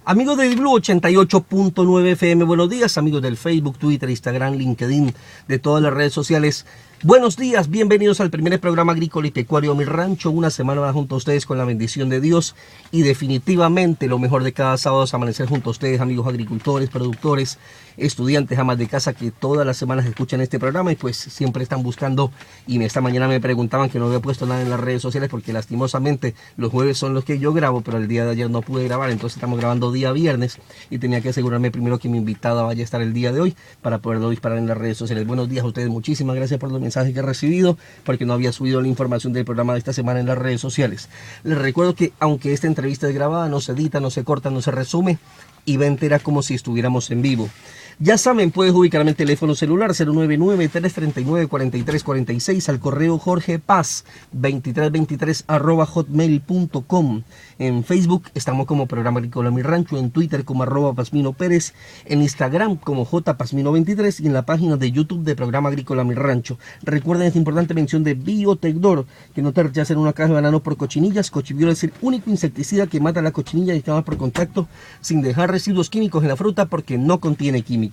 Amigos del Blue 88.9 FM, buenos días. Amigos del Facebook, Twitter, Instagram, LinkedIn, de todas las redes sociales. Buenos días, bienvenidos al primer programa agrícola y pecuario Mi Rancho. Una semana más junto a ustedes con la bendición de Dios. Y definitivamente lo mejor de cada sábado es amanecer junto a ustedes, amigos agricultores, productores, estudiantes, amas de casa que todas las semanas escuchan este programa y pues siempre están buscando. Y esta mañana me preguntaban que no había puesto nada en las redes sociales porque lastimosamente los jueves son los que yo grabo, pero el día de ayer no pude grabar, entonces estamos grabando día viernes y tenía que asegurarme primero que mi invitada vaya a estar el día de hoy para poderlo disparar en las redes sociales. Buenos días a ustedes, muchísimas gracias por los mensajes que he recibido porque no había subido la información del programa de esta semana en las redes sociales. Les recuerdo que aunque esta entrevista es grabada, no se edita, no se corta, no se resume y va entera como si estuviéramos en vivo. Ya saben, puedes ubicarme en teléfono celular 099-339-4346, al correo jorgepaz2323@hotmail.com. En Facebook estamos como Programa Agrícola Mi Rancho, en Twitter como @PasminoPérez, en Instagram como jpasmino23 y en la página de YouTube de Programa Agrícola Mi Rancho. Recuerden esta importante mención de Biotecdor, que no te rechacen una caja de banano por cochinillas. Cochibiol es el único insecticida que mata la cochinilla y está por contacto sin dejar residuos químicos en la fruta porque no contiene químicos.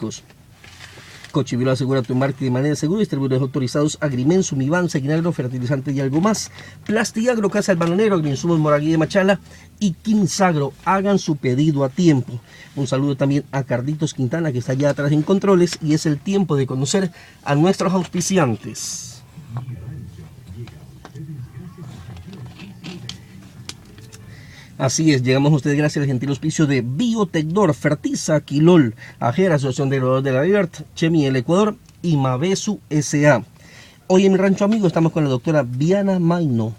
Cochibiol asegura tu embarque de manera segura. Distribuidores autorizados: Agrimensu, Mivan, Seguinagro, Fertilizante y algo más. Plastiagro, Casa del Bananero, Agroinsumos Moraguí de Machala y Kinsagro. Hagan su pedido a tiempo. Un saludo también a Carlitos Quintana, que está allá atrás en controles, y es el tiempo de conocer a nuestros auspiciantes. Así es, llegamos a ustedes gracias al gentil auspicio de Biotecdor, Fertiza, Quilol, Ajera, Asociación de Agricultores de la Libertad, Chemi el Ecuador y Mavesu S.A. Hoy en Mi Rancho, amigo, estamos con la doctora Viana Maino,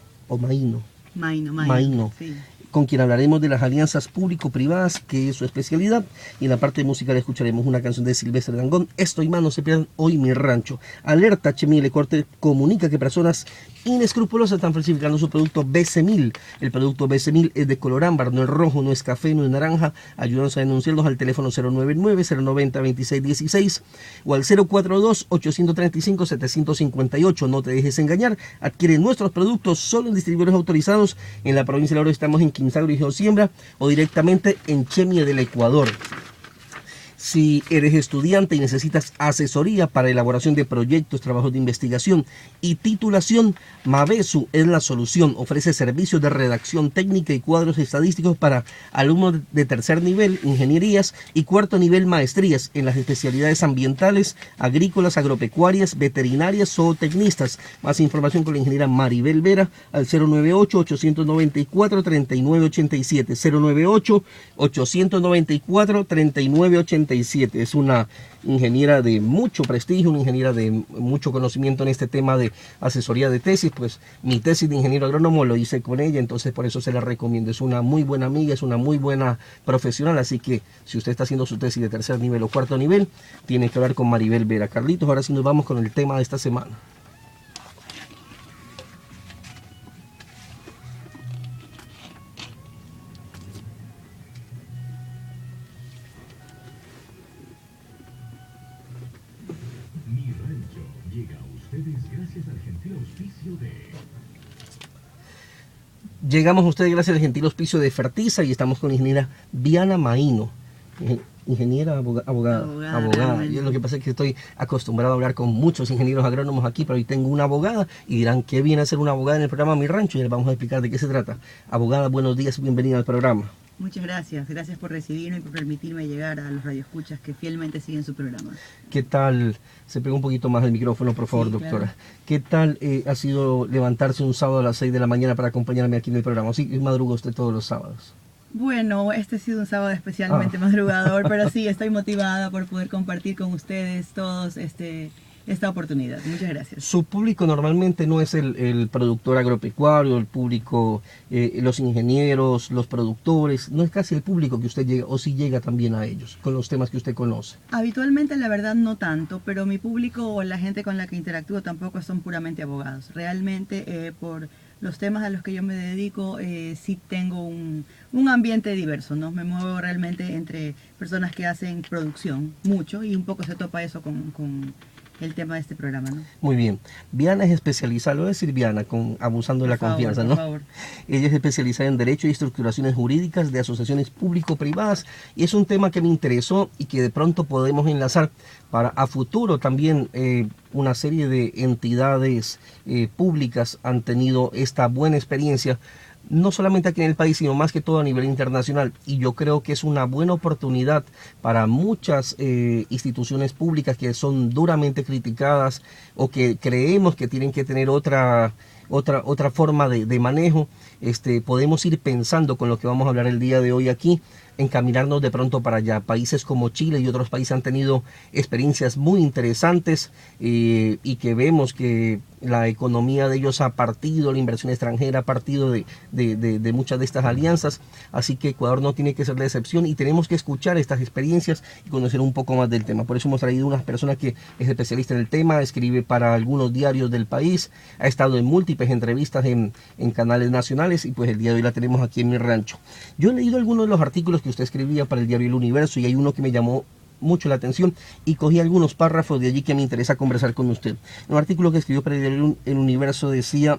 Sí. Con quien hablaremos de las alianzas público-privadas, que es su especialidad, y en la parte musical escucharemos una canción de Silvestre Dangond. Esto y más, no se pierdan hoy Mi Rancho. Alerta, Chemi el Ecuador comunica que personas inescrupulosas están falsificando su producto BC1000. El producto BC1000 es de color ámbar, no es rojo, no es café, no es naranja. Ayúdanos a denunciarlos al teléfono 099-090-2616 o al 042-835-758. No te dejes engañar, adquiere nuestros productos solo en distribuidores autorizados en la provincia de Oro. Estamos en Kinsagro y Geosiembra o directamente en Chemi del Ecuador. Si eres estudiante y necesitas asesoría para elaboración de proyectos, trabajos de investigación y titulación, Mavesu es la solución. Ofrece servicios de redacción técnica y cuadros estadísticos para alumnos de tercer nivel, ingenierías y cuarto nivel, maestrías en las especialidades ambientales, agrícolas, agropecuarias, veterinarias, zootecnistas. Más información con la ingeniera Maribel Vera al 098-894-3987. 098-894-3987. Es una ingeniera de mucho prestigio, una ingeniera de mucho conocimiento en este tema de asesoría de tesis. Pues mi tesis de ingeniero agrónomo lo hice con ella, entonces por eso se la recomiendo. Es una muy buena amiga, es una muy buena profesional, así que si usted está haciendo su tesis de tercer nivel o cuarto nivel, tiene que hablar con Maribel Vera. Carlitos, ahora sí nos vamos con el tema de esta semana. Llegamos a ustedes gracias al gentil auspicio de Fertiza y estamos con la ingeniera Viana Maino. Ingeniera, abogada. Yo lo que pasa es que estoy acostumbrado a hablar con muchos ingenieros agrónomos aquí, pero hoy tengo una abogada y dirán, ¿qué viene a ser una abogada en el programa Mi Rancho? Y les vamos a explicar de qué se trata. Abogada, buenos días, bienvenida al programa. Muchas gracias. Gracias por recibirme y por permitirme llegar a los radioescuchas que fielmente siguen su programa. ¿Qué tal? Se pega un poquito más el micrófono, por favor, sí, doctora. Claro. ¿Qué tal ha sido levantarse un sábado a las 6 de la mañana para acompañarme aquí en el programa? ¿Sí madruga usted todos los sábados? Bueno, este ha sido un sábado especialmente madrugador, pero sí, estoy motivada por poder compartir con ustedes todos esta oportunidad. Muchas gracias. Su público normalmente no es el productor agropecuario, el público, los ingenieros, los productores, no es casi el público que usted llega, o si llega también a ellos, con los temas que usted conoce. Habitualmente, la verdad, no tanto, pero mi público o la gente con la que interactúo tampoco son puramente abogados. Realmente, por los temas a los que yo me dedico, sí tengo un ambiente diverso, ¿no? Me muevo realmente entre personas que hacen producción, mucho, y un poco se topa eso con el tema de este programa, ¿no? Muy bien. Viana es especializada, lo voy a decir Viana, abusando de la confianza, ¿no? Por favor. Ella es especializada en Derecho y Estructuraciones Jurídicas de asociaciones público-privadas, y es un tema que me interesó y que de pronto podemos enlazar para a futuro también. Una serie de entidades públicas han tenido esta buena experiencia, no solamente aquí en el país, sino más que todo a nivel internacional. Y yo creo que es una buena oportunidad para muchas instituciones públicas que son duramente criticadas o que creemos que tienen que tener otra forma de manejo. Podemos ir pensando con lo que vamos a hablar el día de hoy aquí, encaminarnos de pronto para allá. Países como Chile y otros países han tenido experiencias muy interesantes y que vemos que la economía de ellos ha partido, la inversión extranjera ha partido de muchas de estas alianzas, así que Ecuador no tiene que ser la excepción y tenemos que escuchar estas experiencias y conocer un poco más del tema. Por eso hemos traído una persona que es especialista en el tema, escribe para algunos diarios del país, ha estado en múltiples entrevistas en canales nacionales y pues el día de hoy la tenemos aquí en mi rancho. Yo he leído algunos de los artículos que usted escribía para el diario El Universo y hay uno que me llamó mucho la atención y cogí algunos párrafos de allí que me interesa conversar con usted. Un artículo que escribió para el Universo decía: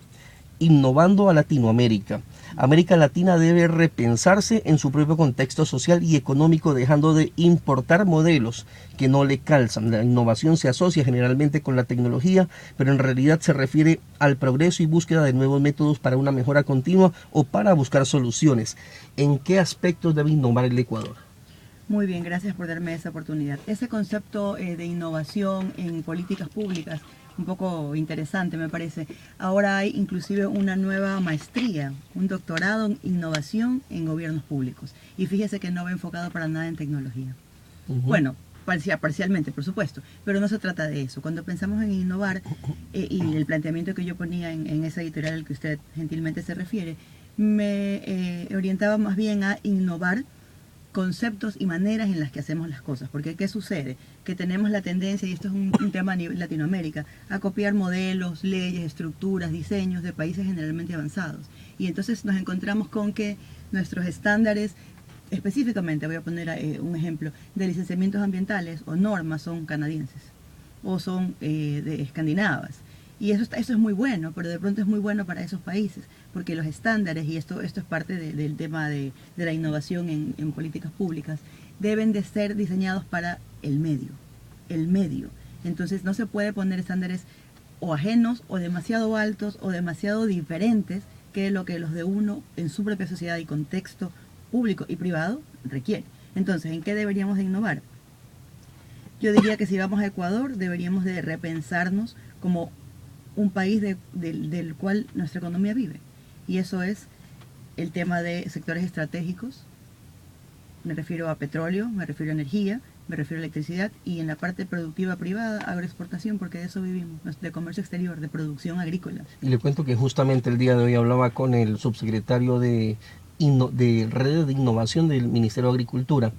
innovando a Latinoamérica. América Latina debe repensarse en su propio contexto social y económico, dejando de importar modelos que no le calzan. La innovación se asocia generalmente con la tecnología, pero en realidad se refiere al progreso y búsqueda de nuevos métodos para una mejora continua o para buscar soluciones. ¿En qué aspectos debe innovar el Ecuador? Muy bien, gracias por darme esa oportunidad. Ese concepto de innovación en políticas públicas, un poco interesante me parece. Ahora hay inclusive una nueva maestría, un doctorado en innovación en gobiernos públicos. Y fíjese que no va enfocado para nada en tecnología. Bueno, parcialmente, por supuesto, pero no se trata de eso. Cuando pensamos en innovar, y el planteamiento que yo ponía en esa editorial al que usted gentilmente se refiere, me orientaba más bien a innovar conceptos y maneras en las que hacemos las cosas. Porque ¿qué sucede? Que tenemos la tendencia, y esto es un tema a nivel Latinoamérica, a copiar modelos, leyes, estructuras, diseños de países generalmente avanzados. Y entonces nos encontramos con que nuestros estándares, específicamente voy a poner un ejemplo, de licenciamientos ambientales o normas son canadienses o son de escandinavas. Y eso es muy bueno, pero de pronto es muy bueno para esos países, porque los estándares, y esto es parte del tema de la innovación en políticas públicas, deben de ser diseñados para el medio. Entonces no se puede poner estándares o ajenos, o demasiado altos, o demasiado diferentes que lo que los de uno en su propia sociedad y contexto público y privado requiere. Entonces, ¿en qué deberíamos de innovar? Yo diría que si vamos a Ecuador, deberíamos de repensarnos como un país del cual nuestra economía vive. Y eso es el tema de sectores estratégicos. Me refiero a petróleo, me refiero a energía, me refiero a electricidad, y en la parte productiva privada, agroexportación, porque de eso vivimos, de comercio exterior, de producción agrícola. Y le cuento que justamente el día de hoy hablaba con el subsecretario de redes de innovación del Ministerio de Agricultura,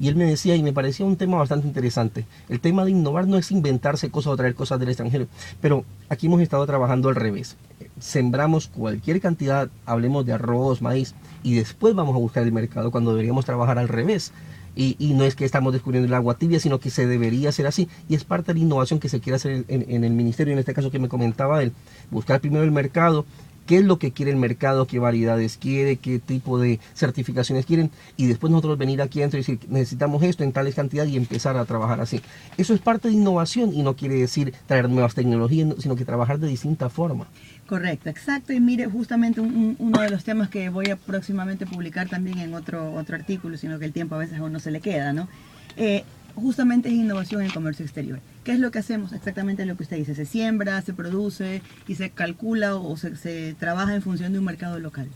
y él me decía, y me parecía un tema bastante interesante, el tema de innovar no es inventarse cosas o traer cosas del extranjero, pero aquí hemos estado trabajando al revés. Sembramos cualquier cantidad, hablemos de arroz, maíz, y después vamos a buscar el mercado, cuando deberíamos trabajar al revés. Y no es que estamos descubriendo el agua tibia, sino que se debería hacer así, y es parte de la innovación que se quiere hacer en el ministerio, en este caso que me comentaba él, buscar primero el mercado, qué es lo que quiere el mercado, qué variedades quiere, qué tipo de certificaciones quieren, y después nosotros venir aquí adentro y decir, necesitamos esto en tales cantidades y empezar a trabajar así. Eso es parte de innovación y no quiere decir traer nuevas tecnologías, sino que trabajar de distinta forma. Correcto, exacto, y mire, justamente uno de los temas que voy a próximamente publicar también en otro artículo, sino que el tiempo a veces a uno se le queda, ¿no? Justamente es innovación en comercio exterior. ¿Qué es lo que hacemos? Exactamente lo que usted dice, se siembra, se produce y se calcula o se trabaja en función de un mercado local.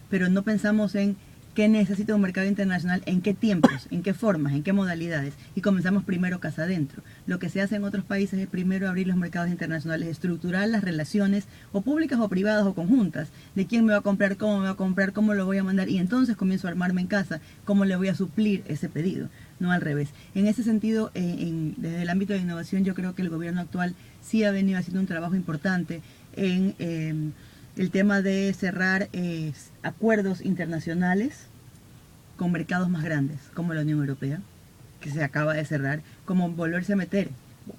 Pero no pensamos en qué necesita un mercado internacional, en qué tiempos, en qué formas, en qué modalidades, y comenzamos primero casa adentro. Lo que se hace en otros países es primero abrir los mercados internacionales, estructurar las relaciones, o públicas o privadas o conjuntas, de quién me va a comprar, cómo lo voy a mandar, y entonces comienzo a armarme en casa, cómo le voy a suplir ese pedido, no al revés. En ese sentido, desde el ámbito de innovación, yo creo que el gobierno actual sí ha venido haciendo un trabajo importante en el tema de cerrar acuerdos internacionales con mercados más grandes, como la Unión Europea, que se acaba de cerrar, como volverse a meter,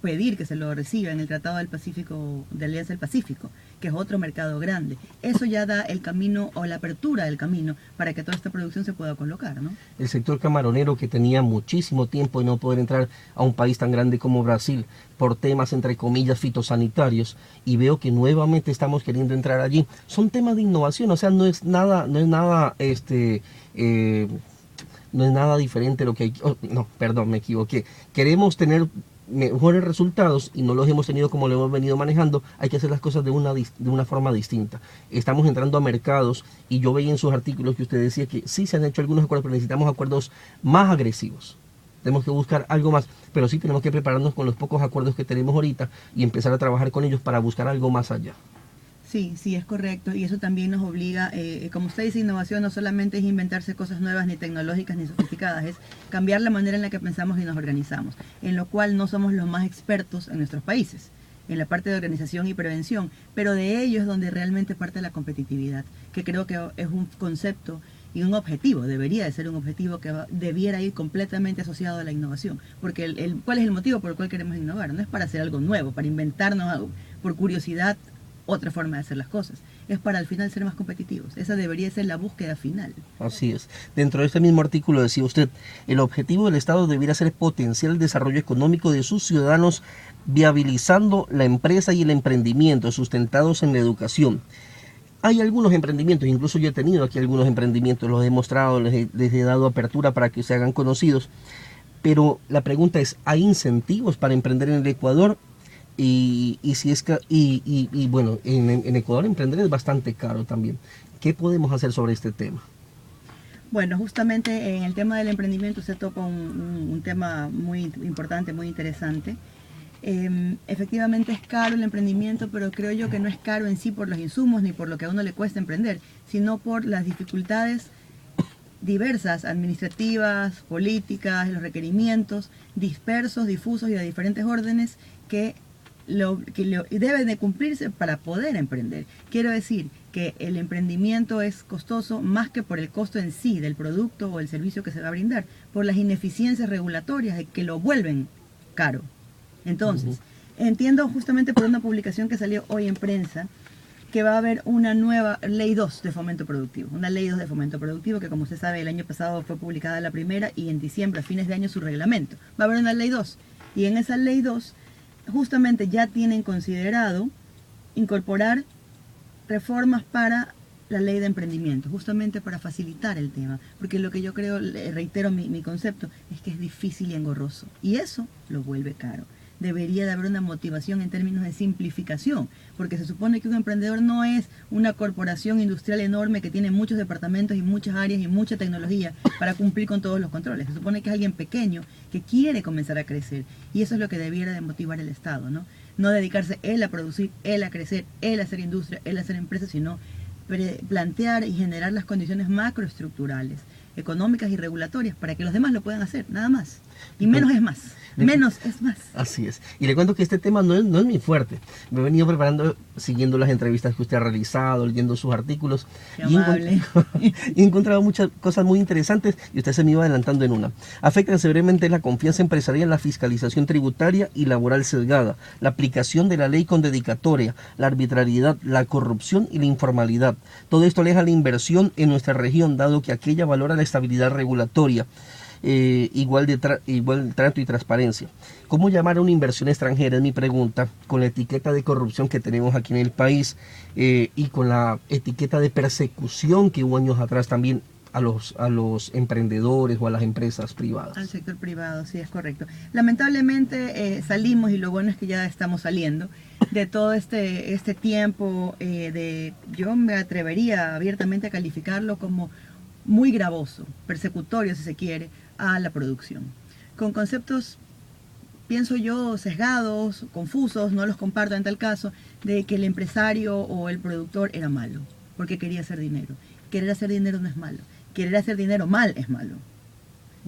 pedir que se lo reciba en el Tratado del Pacífico, de Alianza del Pacífico, que es otro mercado grande. Eso ya da el camino o la apertura del camino para que toda esta producción se pueda colocar, ¿no? El sector camaronero, que tenía muchísimo tiempo de no poder entrar a un país tan grande como Brasil por temas entre comillas fitosanitarios, y veo que nuevamente estamos queriendo entrar allí. Son temas de innovación, o sea, no es nada diferente lo que hay. No, perdón, me equivoqué. Queremos tener mejores resultados y no los hemos tenido como lo hemos venido manejando. Hay que hacer las cosas de una forma distinta. Estamos entrando a mercados, y yo veía en sus artículos que usted decía que sí se han hecho algunos acuerdos, pero necesitamos acuerdos más agresivos. Tenemos que buscar algo más, pero sí tenemos que prepararnos con los pocos acuerdos que tenemos ahorita y empezar a trabajar con ellos para buscar algo más allá. Sí, sí, es correcto, y eso también nos obliga, como usted dice, innovación no solamente es inventarse cosas nuevas, ni tecnológicas, ni sofisticadas, es cambiar la manera en la que pensamos y nos organizamos, en lo cual no somos los más expertos en nuestros países, en la parte de organización y prevención, pero de ello es donde realmente parte la competitividad, que creo que es un concepto y un objetivo, debería de ser un objetivo que debiera ir completamente asociado a la innovación, porque ¿cuál es el motivo por el cual queremos innovar? No es para hacer algo nuevo, para inventarnos algo, por curiosidad, otra forma de hacer las cosas. Es para al final ser más competitivos. Esa debería ser la búsqueda final. Así es. Dentro de este mismo artículo decía usted, el objetivo del Estado debiera ser potenciar el desarrollo económico de sus ciudadanos, viabilizando la empresa y el emprendimiento sustentados en la educación. Hay algunos emprendimientos, incluso yo he tenido aquí algunos emprendimientos, los he mostrado, les he dado apertura para que se hagan conocidos, pero la pregunta es, ¿hay incentivos para emprender en el Ecuador? Y si es que, bueno, en Ecuador emprender es bastante caro también. ¿Qué podemos hacer sobre este tema? Bueno, justamente en el tema del emprendimiento usted toca un tema muy importante, muy interesante. Efectivamente es caro el emprendimiento, pero creo yo que no es caro en sí por los insumos ni por lo que a uno le cuesta emprender, sino por las dificultades diversas, administrativas, políticas, los requerimientos dispersos, difusos y de diferentes órdenes que deben de cumplirse para poder emprender. Quiero decir que el emprendimiento es costoso más que por el costo en sí del producto o el servicio que se va a brindar, por las ineficiencias regulatorias que lo vuelven caro. Entonces, entiendo justamente por una publicación que salió hoy en prensa que va a haber una nueva ley 2 de fomento productivo, una ley 2 de fomento productivo que, como usted sabe, el año pasado fue publicada la primera y en diciembre, a fines de año, su reglamento. Va a haber una ley 2 y en esa ley 2 justamente ya tienen considerado incorporar reformas para la ley de emprendimiento, justamente para facilitar el tema, porque lo que yo creo, reitero mi concepto, es que es difícil y engorroso, y eso lo vuelve caro. Debería de haber una motivación en términos de simplificación, porque se supone que un emprendedor no es una corporación industrial enorme que tiene muchos departamentos y muchas áreas y mucha tecnología para cumplir con todos los controles. Se supone que es alguien pequeño que quiere comenzar a crecer, y eso es lo que debiera de motivar el Estado, ¿no? No dedicarse él a producir, él a crecer, él a hacer industria, él a hacer empresas, sino plantear y generar las condiciones macroestructurales, económicas y regulatorias para que los demás lo puedan hacer, nada más. Y menos es más. Menos es más. Así es. Y le cuento que este tema no es mi fuerte. Me he venido preparando, siguiendo las entrevistas que usted ha realizado, leyendo sus artículos. Y he encontrado muchas cosas muy interesantes y usted se me iba adelantando en una. Afectan severamente la confianza empresarial, la fiscalización tributaria y laboral sesgada, la aplicación de la ley con dedicatoria, la arbitrariedad, la corrupción y la informalidad. Todo esto aleja la inversión en nuestra región, dado que aquella valora la estabilidad regulatoria. Igual trato y transparencia. ¿Cómo llamar a una inversión extranjera? Es mi pregunta, con la etiqueta de corrupción que tenemos aquí en el país y con la etiqueta de persecución que hubo años atrás también a los emprendedores o a las empresas privadas. Al sector privado, sí, es correcto. Lamentablemente salimos, y lo bueno es que ya estamos saliendo, de todo este tiempo yo me atrevería abiertamente a calificarlo como muy gravoso, persecutorio si se quiere, a la producción. Con conceptos, pienso yo, sesgados, confusos, no los comparto en tal caso, de que el empresario o el productor era malo, porque quería hacer dinero. Querer hacer dinero no es malo. Querer hacer dinero mal es malo.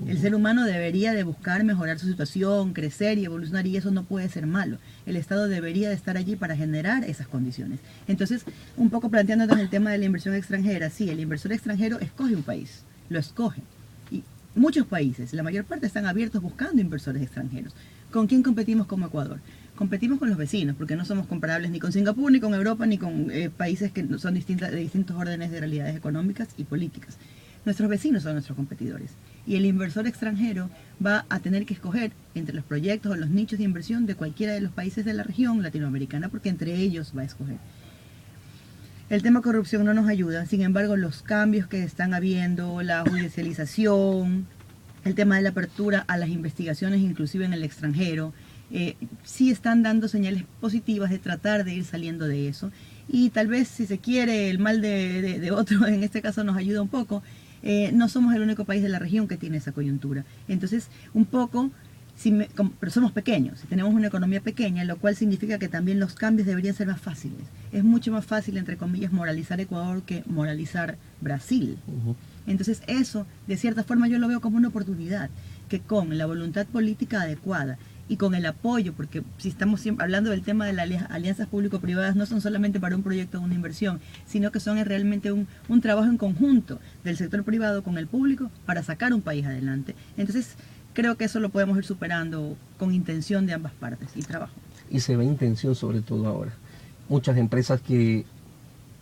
El ser humano debería de buscar mejorar su situación, crecer y evolucionar, y eso no puede ser malo. El Estado debería de estar allí para generar esas condiciones. Entonces, un poco planteándonos el tema de la inversión extranjera, sí, el inversor extranjero escoge un país, lo escoge. Y muchos países, la mayor parte, están abiertos buscando inversores extranjeros. ¿Con quién competimos como Ecuador? Competimos con los vecinos, porque no somos comparables ni con Singapur, ni con Europa, ni con países que son de distintos órdenes de realidades económicas y políticas. Nuestros vecinos son nuestros competidores, y el inversor extranjero va a tener que escoger entre los proyectos o los nichos de inversión de cualquiera de los países de la región latinoamericana, porque entre ellos va a escoger. El tema corrupción no nos ayuda, sin embargo los cambios que están habiendo, la judicialización, el tema de la apertura a las investigaciones inclusive en el extranjero, sí están dando señales positivas de tratar de ir saliendo de eso, y tal vez, si se quiere, el mal de otro en este caso nos ayuda un poco. No somos el único país de la región que tiene esa coyuntura. Entonces, un poco, pero somos pequeños, tenemos una economía pequeña, lo cual significa que también los cambios deberían ser más fáciles. Es mucho más fácil, entre comillas, moralizar Ecuador que moralizar Brasil. Entonces, eso, de cierta forma, yo lo veo como una oportunidad, que con la voluntad política adecuada y con el apoyo, porque si estamos siempre hablando del tema de las alianzas público-privadas, no son solamente para un proyecto o una inversión, sino que son realmente un trabajo en conjunto del sector privado con el público para sacar un país adelante. Entonces, creo que eso lo podemos ir superando con intención de ambas partes y trabajo. Y se ve intención sobre todo ahora. Muchas empresas que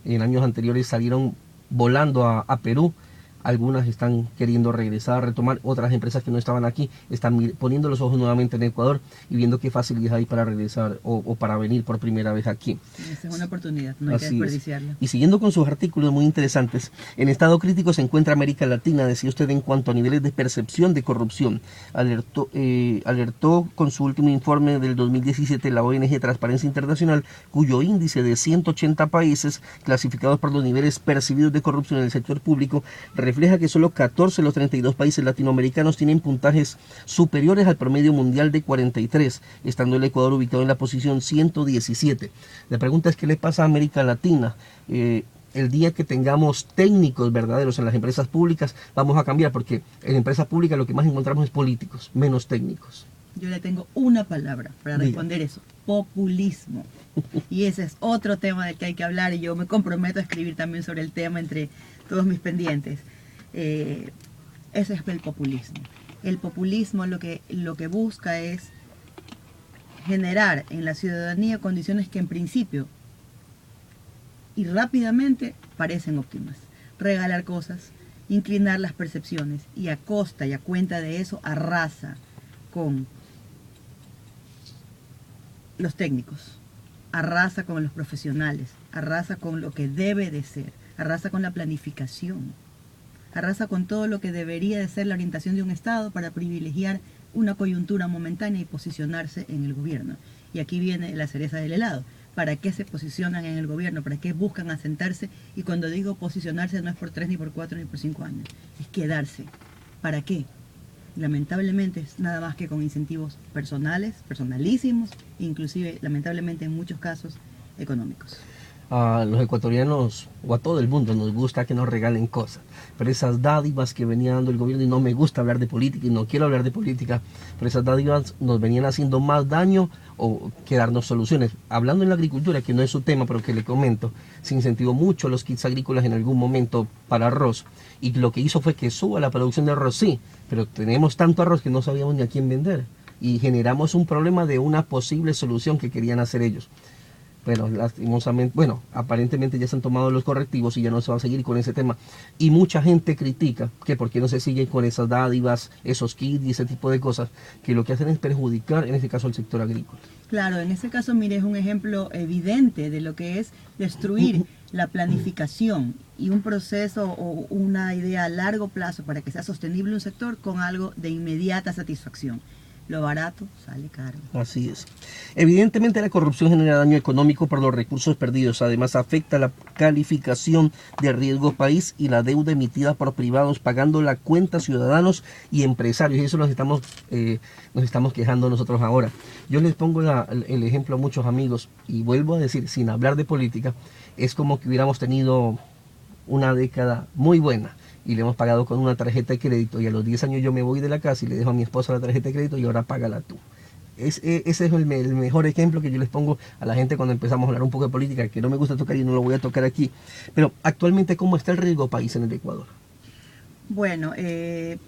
en años anteriores salieron volando a Perú, algunas están queriendo regresar, retomar, otras empresas que no estaban aquí están poniendo los ojos nuevamente en Ecuador y viendo qué facilidad hay para regresar o para venir por primera vez aquí. Esa es una oportunidad, no hay que desperdiciarla. Y siguiendo con sus artículos muy interesantes, en estado crítico se encuentra América Latina, decía usted, en cuanto a niveles de percepción de corrupción. Alertó con su último informe del 2017 la ONG Transparencia Internacional, cuyo índice de 180 países clasificados por los niveles percibidos de corrupción en el sector público refleja que solo 14 de los 32 países latinoamericanos tienen puntajes superiores al promedio mundial de 43, estando el Ecuador ubicado en la posición 117. La pregunta es, ¿qué le pasa a América Latina? El día que tengamos técnicos verdaderos en las empresas públicas, vamos a cambiar, porque en empresas públicas lo que más encontramos es políticos, menos técnicos. Yo le tengo una palabra para responder eso: populismo. Y ese es otro tema del que hay que hablar, y yo me comprometo a escribir también sobre el tema entre todos mis pendientes. Ese es el populismo. El populismo lo que busca es generar en la ciudadanía condiciones que en principio y rápidamente parecen óptimas. Regalar cosas, inclinar las percepciones, y a costa y a cuenta de eso arrasa con los técnicos, arrasa con los profesionales, arrasa con lo que debe de ser, arrasa con la planificación, arrasa con todo lo que debería de ser la orientación de un Estado para privilegiar una coyuntura momentánea y posicionarse en el gobierno. Y aquí viene la cereza del helado. ¿Para qué se posicionan en el gobierno? ¿Para qué buscan asentarse? Y cuando digo posicionarse, no es por 3, ni por 4, ni por 5 años. Es quedarse. ¿Para qué? Lamentablemente es nada más que con incentivos personales, personalísimos, inclusive, lamentablemente, en muchos casos, económicos. A los ecuatorianos o a todo el mundo nos gusta que nos regalen cosas, pero esas dádivas que venía dando el gobierno, y no me gusta hablar de política y no quiero hablar de política, pero esas dádivas nos venían haciendo más daño o que darnos soluciones. Hablando en la agricultura, que no es su tema, pero que le comento, se incentivó mucho los kits agrícolas en algún momento para arroz, y lo que hizo fue que suba la producción de arroz, sí, pero tenemos tanto arroz que no sabíamos ni a quién vender, y generamos un problema de una posible solución que querían hacer ellos. Bueno, lastimosamente, aparentemente ya se han tomado los correctivos y ya no se va a seguir con ese tema. Y mucha gente critica que por qué no se sigue con esas dádivas, esos kits y ese tipo de cosas, que lo que hacen es perjudicar, en este caso, al sector agrícola. Claro, en este caso, mire, es un ejemplo evidente de lo que es destruir la planificación y un proceso o una idea a largo plazo para que sea sostenible un sector con algo de inmediata satisfacción. Lo barato sale caro. Así es. Evidentemente la corrupción genera daño económico por los recursos perdidos. Además afecta la calificación de riesgo país y la deuda emitida por privados pagando la cuenta ciudadanos y empresarios. Y eso nos estamos quejando nosotros ahora. Yo les pongo el ejemplo a muchos amigos y vuelvo a decir, sin hablar de política, es como que hubiéramos tenido una década muy buena y le hemos pagado con una tarjeta de crédito y a los 10 años yo me voy de la casa y le dejo a mi esposa la tarjeta de crédito y ahora págala tú. Ese es el mejor ejemplo que yo les pongo a la gente cuando empezamos a hablar un poco de política, que no me gusta tocar y no lo voy a tocar aquí. Pero actualmente, ¿cómo está el riesgo país en el Ecuador? Bueno, lo que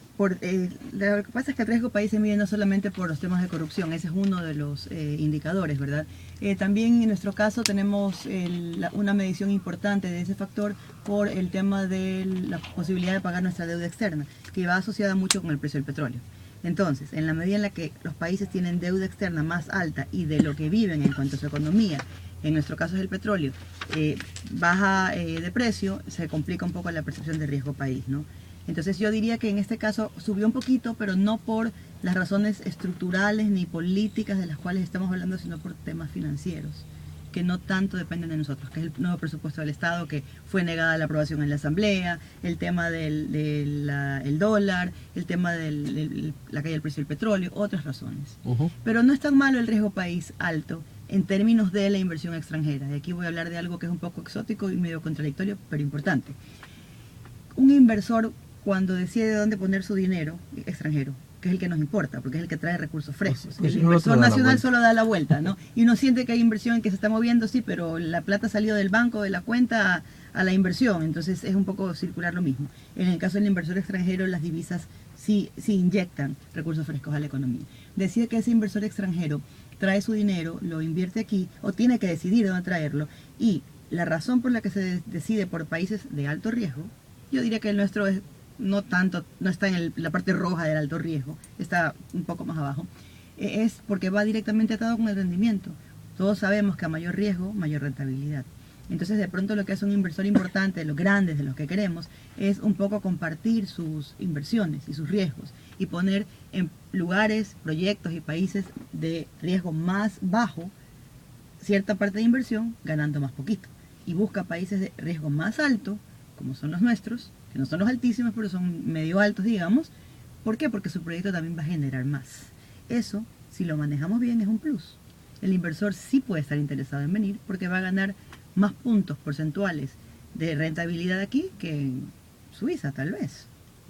pasa es que el riesgo país se mide no solamente por los temas de corrupción, ese es uno de los indicadores, ¿verdad? También en nuestro caso tenemos una medición importante de ese factor por el tema de la posibilidad de pagar nuestra deuda externa, que va asociada mucho con el precio del petróleo. Entonces, en la medida en la que los países tienen deuda externa más alta y de lo que viven en cuanto a su economía, en nuestro caso es el petróleo, baja de precio, se complica un poco la percepción de riesgo país, ¿no? Entonces yo diría que en este caso subió un poquito, pero no por las razones estructurales ni políticas de las cuales estamos hablando, sino por temas financieros, que no tanto dependen de nosotros, que es el nuevo presupuesto del Estado, que fue negada la aprobación en la Asamblea, el tema del dólar, el tema de la caída del precio del petróleo, otras razones. Pero no es tan malo el riesgo país alto en términos de la inversión extranjera. Y aquí voy a hablar de algo que es un poco exótico y medio contradictorio, pero importante. Un inversor, cuando decide dónde poner su dinero extranjero, que es el que nos importa, porque es el que trae recursos frescos. El inversor nacional solo da la vuelta, ¿no? Y uno siente que hay inversión en que se está moviendo, sí, pero la plata salió del banco, de la cuenta, a la inversión. Entonces es un poco circular lo mismo. En el caso del inversor extranjero, las divisas sí inyectan recursos frescos a la economía. Decía que ese inversor extranjero trae su dinero, lo invierte aquí, o tiene que decidir dónde traerlo, y la razón por la que se decide por países de alto riesgo, yo diría que el nuestro es no está en la parte roja del alto riesgo, está un poco más abajo, es porque va directamente atado con el rendimiento. Todos sabemos que a mayor riesgo, mayor rentabilidad. Entonces de pronto lo que hace un inversor importante, de los grandes, de los que queremos, es un poco compartir sus inversiones y sus riesgos y poner en lugares, proyectos y países de riesgo más bajo cierta parte de inversión ganando más poquito. Y busca países de riesgo más alto, como son los nuestros, que no son los altísimos, pero son medio altos, digamos. ¿Por qué? Porque su proyecto también va a generar más. Eso, si lo manejamos bien, es un plus. El inversor sí puede estar interesado en venir porque va a ganar más puntos porcentuales de rentabilidad aquí que en Suiza, tal vez.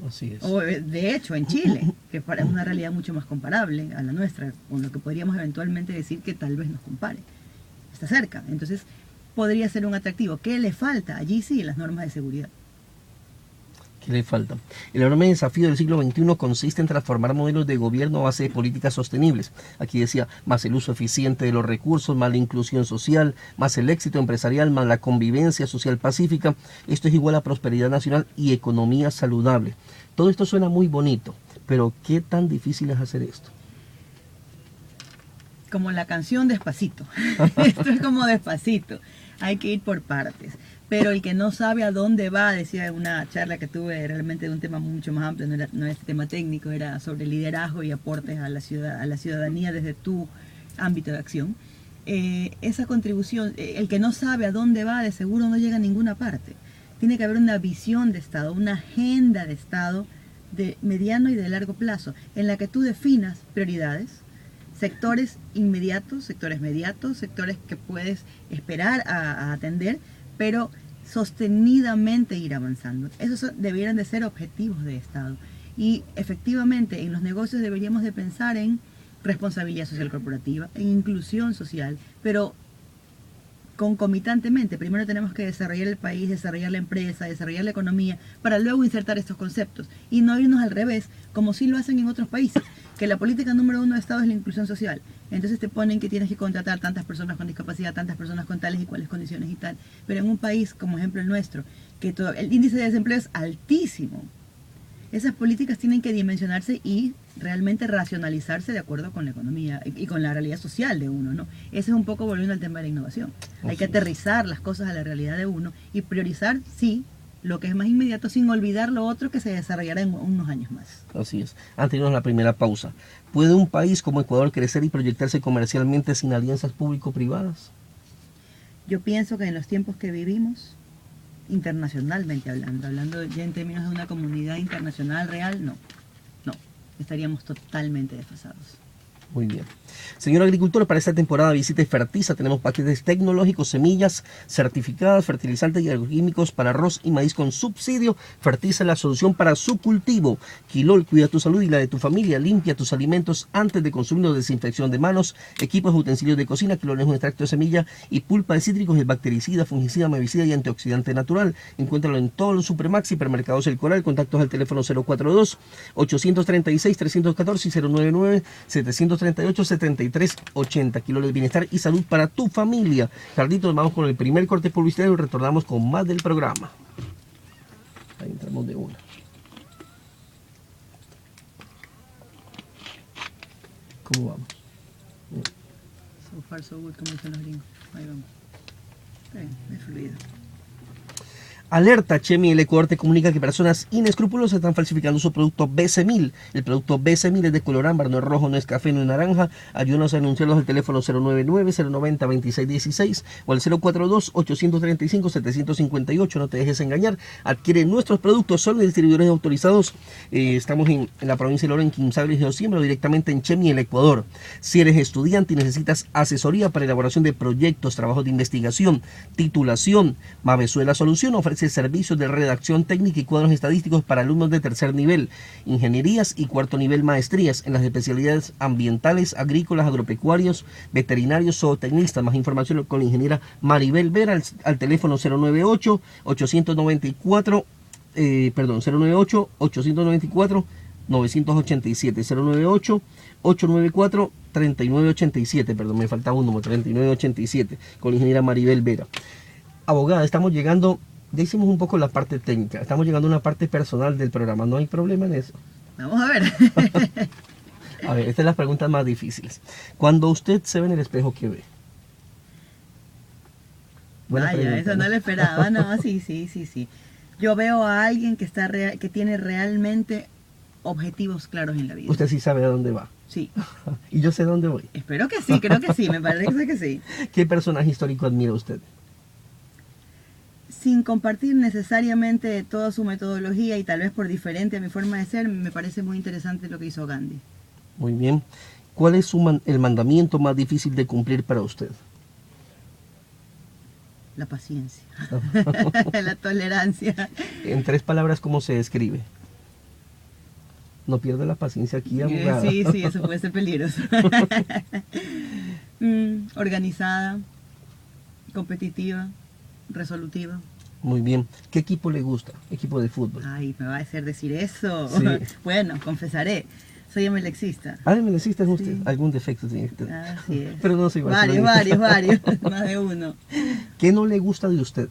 Así es. O de hecho en Chile, que es una realidad mucho más comparable a la nuestra, con lo que podríamos eventualmente decir que tal vez nos compare. Está cerca, entonces podría ser un atractivo. ¿Qué le falta? Allí sí, las normas de seguridad. ¿Qué le falta? El enorme desafío del siglo XXI consiste en transformar modelos de gobierno a base de políticas sostenibles. Aquí decía, más el uso eficiente de los recursos, más la inclusión social, más el éxito empresarial, más la convivencia social pacífica. Esto es igual a prosperidad nacional y economía saludable. Todo esto suena muy bonito, pero ¿qué tan difícil es hacer esto? Como la canción Despacito. Esto es como Despacito. Hay que ir por partes. Pero el que no sabe a dónde va, decía en una charla que tuve realmente de un tema mucho más amplio, no era este tema técnico, era sobre liderazgo y aportes a la ciudadanía desde tu ámbito de acción. Esa contribución, el que no sabe a dónde va, de seguro no llega a ninguna parte. Tiene que haber una visión de Estado, una agenda de Estado de mediano y de largo plazo, en la que tú definas prioridades, sectores inmediatos, sectores mediatos, sectores que puedes esperar a atender, pero sostenidamente ir avanzando. Esos debieran de ser objetivos de Estado. Y efectivamente en los negocios deberíamos de pensar en responsabilidad social corporativa, en inclusión social, pero concomitantemente. Primero tenemos que desarrollar el país, desarrollar la empresa, desarrollar la economía, para luego insertar estos conceptos y no irnos al revés, como sí lo hacen en otros países, que la política número 1 de Estado es la inclusión social. Entonces te ponen que tienes que contratar tantas personas con discapacidad, tantas personas con tales y cuales condiciones y tal. Pero en un país como ejemplo el nuestro, que el índice de desempleo es altísimo, esas políticas tienen que dimensionarse y realmente racionalizarse de acuerdo con la economía y con la realidad social de uno, ¿no? Ese es un poco volviendo al tema de la innovación. Hay que aterrizar las cosas a la realidad de uno y priorizar, sí, lo que es más inmediato sin olvidar lo otro que se desarrollará en unos años más. Así es. Antes de irnos a la primera pausa, ¿puede un país como Ecuador crecer y proyectarse comercialmente sin alianzas público-privadas? Yo pienso que en los tiempos que vivimos, internacionalmente hablando ya en términos de una comunidad internacional real, no, estaríamos totalmente desfasados. Muy bien. Señor agricultor, para esta temporada visite Fertiza. Tenemos paquetes tecnológicos, semillas certificadas, fertilizantes y agroquímicos para arroz y maíz con subsidio. Fertiza es la solución para su cultivo. Quilol, cuida tu salud y la de tu familia. Limpia tus alimentos antes de consumirlos. Desinfección de manos, equipos, utensilios de cocina. Quilol es un extracto de semilla y pulpa de cítricos. Es bactericida, fungicida, mevicida y antioxidante natural. Encuéntralo en todos los Supermax y supermercados El Coral. Contactos al teléfono 042-836-314 y 099-738-7380. Quilol de bienestar y salud para tu familia. Carlitos, vamos con el primer corte publicitario y retornamos con más del programa. Ahí entramos de una. ¿Cómo vamos? So far so good, como dicen los gringos. Ahí vamos. Bien, es fluido. Alerta, Chemi, el Ecuador te comunica que personas inescrupulosas están falsificando su producto BC1000. El producto BC1000 es de color ámbar, no es rojo, no es café, no es naranja. Ayúdanos a anunciarlos al teléfono 099-090-2616 o al 042-835-758. No te dejes engañar. Adquiere nuestros productos, son distribuidores autorizados. Estamos en la provincia de Lora, en Quimsables de Osiembra, o directamente en Chemi, el Ecuador. Si eres estudiante y necesitas asesoría para elaboración de proyectos, trabajos de investigación, titulación, Mavesuela Solución ofrece servicios de redacción técnica y cuadros estadísticos para alumnos de tercer nivel, ingenierías y cuarto nivel maestrías en las especialidades ambientales, agrícolas, agropecuarios, veterinarios, zootecnistas. Más información con la ingeniera Maribel Vera al teléfono 098-894, 098-894-987, 098-894-3987, perdón, me faltaba un número, 3987, con la ingeniera Maribel Vera. Abogada, estamos llegando, ya hicimos un poco la parte técnica, estamos llegando a una parte personal del programa, ¿no hay problema en eso? Vamos a ver. A ver, estas son las preguntas más difíciles. Cuando usted se ve en el espejo, ¿qué ve? Buena Vaya, pregunta, eso no lo esperaba, no, sí. Yo veo a alguien que que tiene realmente objetivos claros en la vida. Usted sí sabe a dónde va. Sí. Y yo sé dónde voy. Espero que sí, creo que sí, me parece que sí. ¿Qué personaje histórico admira usted? Sin compartir necesariamente toda su metodología y tal vez por diferente a mi forma de ser, me parece muy interesante lo que hizo Gandhi. Muy bien. ¿Cuál es el mandamiento más difícil de cumplir para usted? La paciencia, la tolerancia. En 3 palabras, ¿cómo se describe? No pierda la paciencia aquí, abogada. Sí, eso puede ser peligroso. Organizada, competitiva, resolutiva. Muy bien. ¿Qué equipo le gusta? ¿Equipo de fútbol? Ay, me va a hacer decir eso. Sí. Bueno, confesaré. Soy emelexista. Ah, emelexista es usted. Sí. Algún defecto tiene usted. Así es. Pero no soy varios. Más de uno. ¿Qué no le gusta de usted?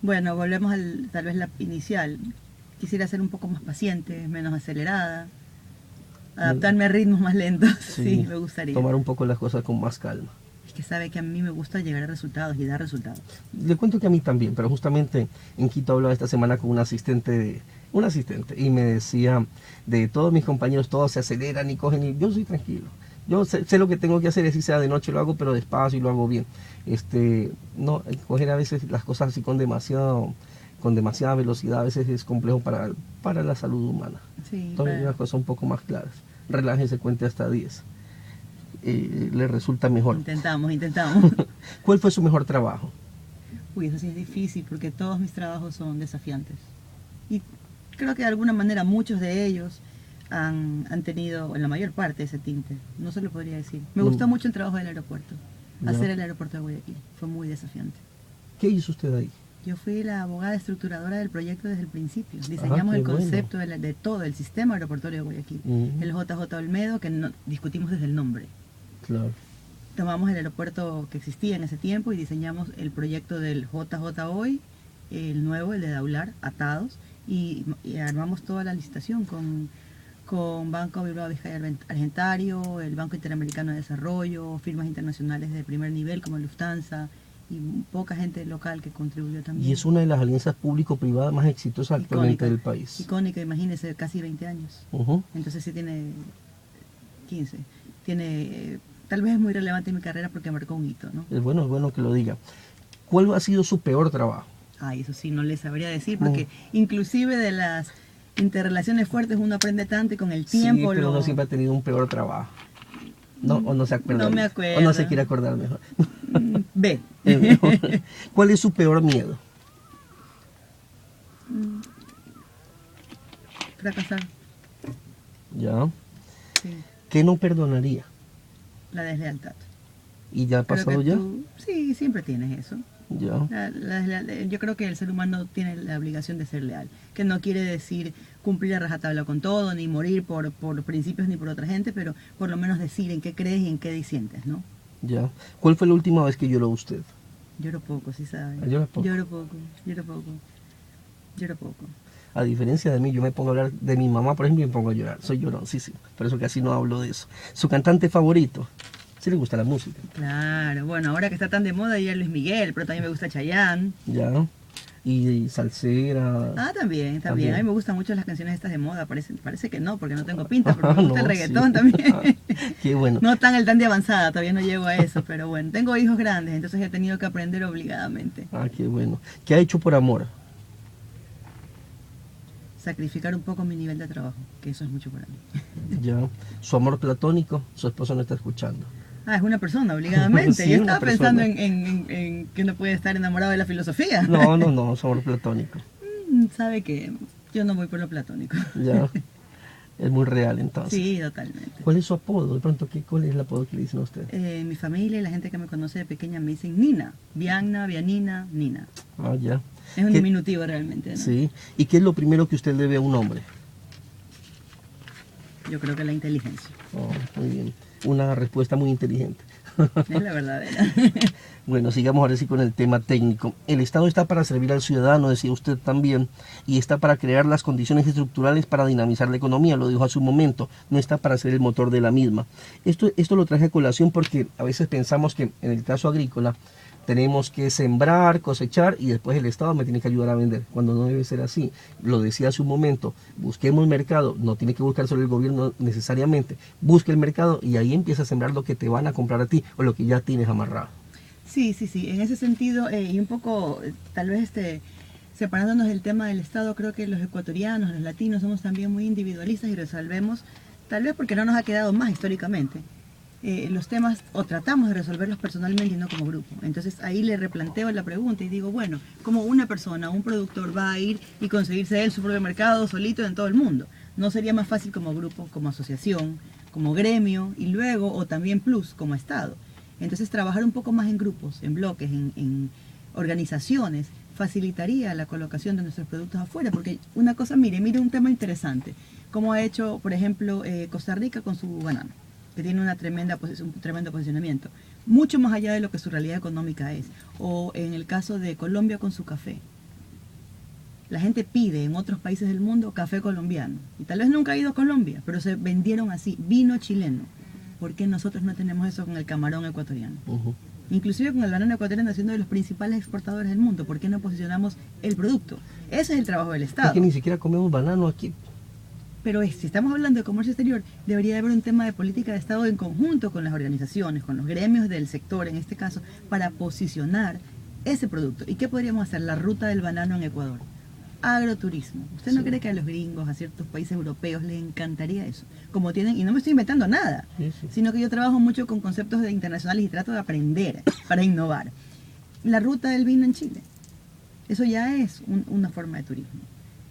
Bueno, volvemos tal vez la inicial. Quisiera ser un poco más paciente, menos acelerada. Adaptarme a ritmos más lentos. Sí, me gustaría. Tomar un poco las cosas con más calma. Que sabe que a mí me gusta llegar a resultados y dar resultados. Le cuento que a mí también, pero justamente en Quito hablaba esta semana con un asistente y me decía, de todos mis compañeros, todos se aceleran y cogen, y yo soy tranquilo. Yo sé lo que tengo que hacer, si sea de noche lo hago, pero despacio y lo hago bien. No, coger a veces las cosas así con demasiada velocidad, a veces es complejo para la salud humana. Sí, Entonces las cosas un poco más claras. Relájese, cuente hasta 10. Le resulta mejor. Intentamos. ¿Cuál fue su mejor trabajo? Uy, eso sí es difícil porque todos mis trabajos son desafiantes. Y creo que de alguna manera muchos de ellos han tenido, en la mayor parte, ese tinte. No se lo podría decir. Me gustó mucho el trabajo del aeropuerto. Hacer el aeropuerto de Guayaquil. Fue muy desafiante. ¿Qué hizo usted ahí? Yo fui la abogada estructuradora del proyecto desde el principio. Diseñamos el concepto de todo el sistema aeroportuario de Guayaquil. El JJ Olmedo, que discutimos desde el nombre. Claro. Tomamos el aeropuerto que existía en ese tiempo y diseñamos el proyecto del JJ hoy, el nuevo, el de Daular, atados, y armamos toda la licitación con Banco Bilbao Vizcaya Argentario, el Banco Interamericano de Desarrollo, firmas internacionales de primer nivel como Lufthansa y poca gente local que contribuyó también. Y es una de las alianzas público-privadas más exitosas actualmente del país. Icónica, imagínese, casi 20 años. Entonces sí tiene 15. Tal vez es muy relevante en mi carrera porque marcó un hito, ¿no? Es bueno que lo diga. ¿Cuál ha sido su peor trabajo? Ay, eso sí, no le sabría decir, porque inclusive de las interrelaciones fuertes uno aprende tanto y con el Sí, tiempo pero uno siempre ha tenido un peor trabajo. No, o no se acuerda. No me acuerdo. O no se quiere acordar mejor. Ve. Es mejor. ¿Cuál es su peor miedo? Fracasar. Ya. Sí. ¿Qué no perdonaría? La deslealtad. ¿Y ya ha Creo pasado que ya? sí, siempre tienes eso. Ya. Yo creo que el ser humano tiene la obligación de ser leal, que no quiere decir cumplir a rajatabla con todo, ni morir por principios ni por otra gente, pero por lo menos decir en qué crees y en qué disientes, ¿no? Ya. ¿Cuál fue la última vez que lloró usted? Lloro poco, sí sabes. ¿Llora poco? Lloro poco, lloro poco, lloro poco. A diferencia de mí, yo me pongo a hablar de mi mamá, por ejemplo, y me pongo a llorar. Soy llorón, sí, sí. Por eso casi no hablo de eso. ¿Su cantante favorito? ¿Sí le gusta la música? Claro, bueno, ahora que está tan de moda ya Luis Miguel, pero también me gusta Chayanne. Ya. Y salsera. Ah, también. También. A mí me gustan mucho las canciones estas de moda. Parece que no, porque no tengo pinta, pero me gusta el No, reggaetón sí. también. Qué bueno. No tan de avanzada, todavía no llego a eso, pero bueno, tengo hijos grandes, entonces he tenido que aprender obligadamente. Ah, qué bueno. ¿Qué ha hecho por amor? Sacrificar un poco mi nivel de trabajo, que eso es mucho para mí. Ya. ¿Su amor platónico? Su esposo no está escuchando. Ah, es una persona, obligadamente. Sí, Yo una estaba pensando persona. en que uno puede estar enamorado de la filosofía. No, su amor platónico. Sabe que yo no voy por lo platónico. Ya. Es muy real entonces. Sí, totalmente. ¿Cuál es su apodo? De pronto, ¿cuál es el apodo que le dicen a usted? Mi familia y la gente que me conoce de pequeña me dicen Nina, Vianna, Vianina, Nina. Ah, ya. Es un ¿Qué- diminutivo realmente, ¿no? Sí. ¿Y qué es lo primero que usted le ve a un hombre? Yo creo que la inteligencia Oh, muy bien. Una respuesta muy inteligente. es la verdadera. Bueno, sigamos ahora sí con el tema técnico. El Estado está para servir al ciudadano, decía usted también, y está para crear las condiciones estructurales para dinamizar la economía, lo dijo hace un momento, no está para ser el motor de la misma. Esto lo traje a colación porque a veces pensamos que en el caso agrícola tenemos que sembrar, cosechar y después el Estado me tiene que ayudar a vender, cuando no debe ser así. Lo decía hace un momento, busquemos mercado, no tiene que buscar solo el gobierno necesariamente, busque el mercado y ahí empieza a sembrar lo que te van a comprar a ti o lo que ya tienes amarrado. Sí, en ese sentido, y un poco, tal vez separándonos del tema del Estado, creo que los ecuatorianos, los latinos, somos también muy individualistas y resolvemos, tal vez porque no nos ha quedado más históricamente, los temas o tratamos de resolverlos personalmente y no como grupo. Entonces ahí le replanteo la pregunta y digo, bueno, ¿cómo una persona, un productor va a ir y conseguirse él su propio mercado solito en todo el mundo? ¿No sería más fácil como grupo, como asociación, como gremio y luego, o también plus, como Estado? Entonces trabajar un poco más en grupos, en bloques, en organizaciones, facilitaría la colocación de nuestros productos afuera, porque una cosa, mire un tema interesante, como ha hecho, por ejemplo, Costa Rica con su banano, que tiene un tremendo posicionamiento, mucho más allá de lo que su realidad económica es, o en el caso de Colombia con su café. La gente pide en otros países del mundo café colombiano, y tal vez nunca ha ido a Colombia, pero se vendieron así, vino chileno. ¿Por qué nosotros no tenemos eso con el camarón ecuatoriano? Inclusive con el banano ecuatoriano siendo de los principales exportadores del mundo. ¿Por qué no posicionamos el producto? Ese es el trabajo del Estado. Es que ni siquiera comemos banano aquí. Pero si estamos hablando de comercio exterior, debería haber un tema de política de Estado en conjunto con las organizaciones, con los gremios del sector, en este caso, para posicionar ese producto. ¿Y qué podríamos hacer? La ruta del banano en Ecuador. Agroturismo. ¿Usted no cree que a los gringos, a ciertos países europeos, les encantaría eso? Como tienen, y no me estoy inventando nada, sino que yo trabajo mucho con conceptos internacionales y trato de aprender para innovar. La ruta del vino en Chile. Eso ya es una forma de turismo.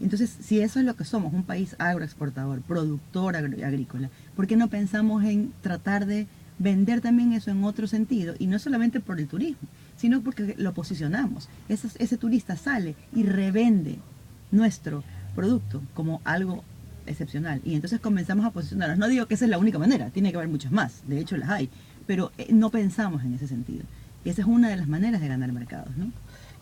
Entonces, si eso es lo que somos, un país agroexportador, productor agrícola, ¿por qué no pensamos en tratar de vender también eso en otro sentido? Y no solamente por el turismo, sino porque lo posicionamos. Ese turista sale y revende nuestro producto como algo excepcional. Y entonces comenzamos a posicionarnos. No digo que esa es la única manera, tiene que haber muchas más, de hecho las hay, pero no pensamos en ese sentido. Y esa es una de las maneras de ganar mercados, ¿no?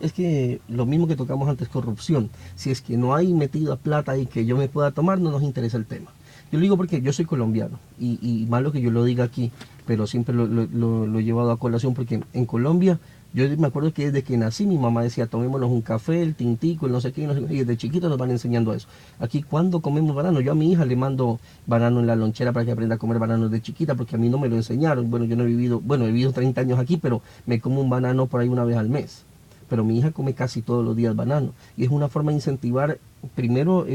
Es que lo mismo que tocamos antes, corrupción. Si es que no hay metida plata y que yo me pueda tomar, no nos interesa el tema. Yo lo digo porque yo soy colombiano y malo que yo lo diga aquí, pero siempre lo he llevado a colación porque en Colombia, yo me acuerdo que desde que nací mi mamá decía, tomémonos un café, el tintico, el no sé qué, y desde chiquitos nos van enseñando eso. Aquí, ¿cuándo comemos banano? Yo a mi hija le mando banano en la lonchera para que aprenda a comer banano de chiquita, porque a mí no me lo enseñaron. Bueno, yo no he vivido, he vivido 30 años aquí, pero me como un banano por ahí una vez al mes. pero mi hija come casi todos los días banano. Y es una forma de incentivar primero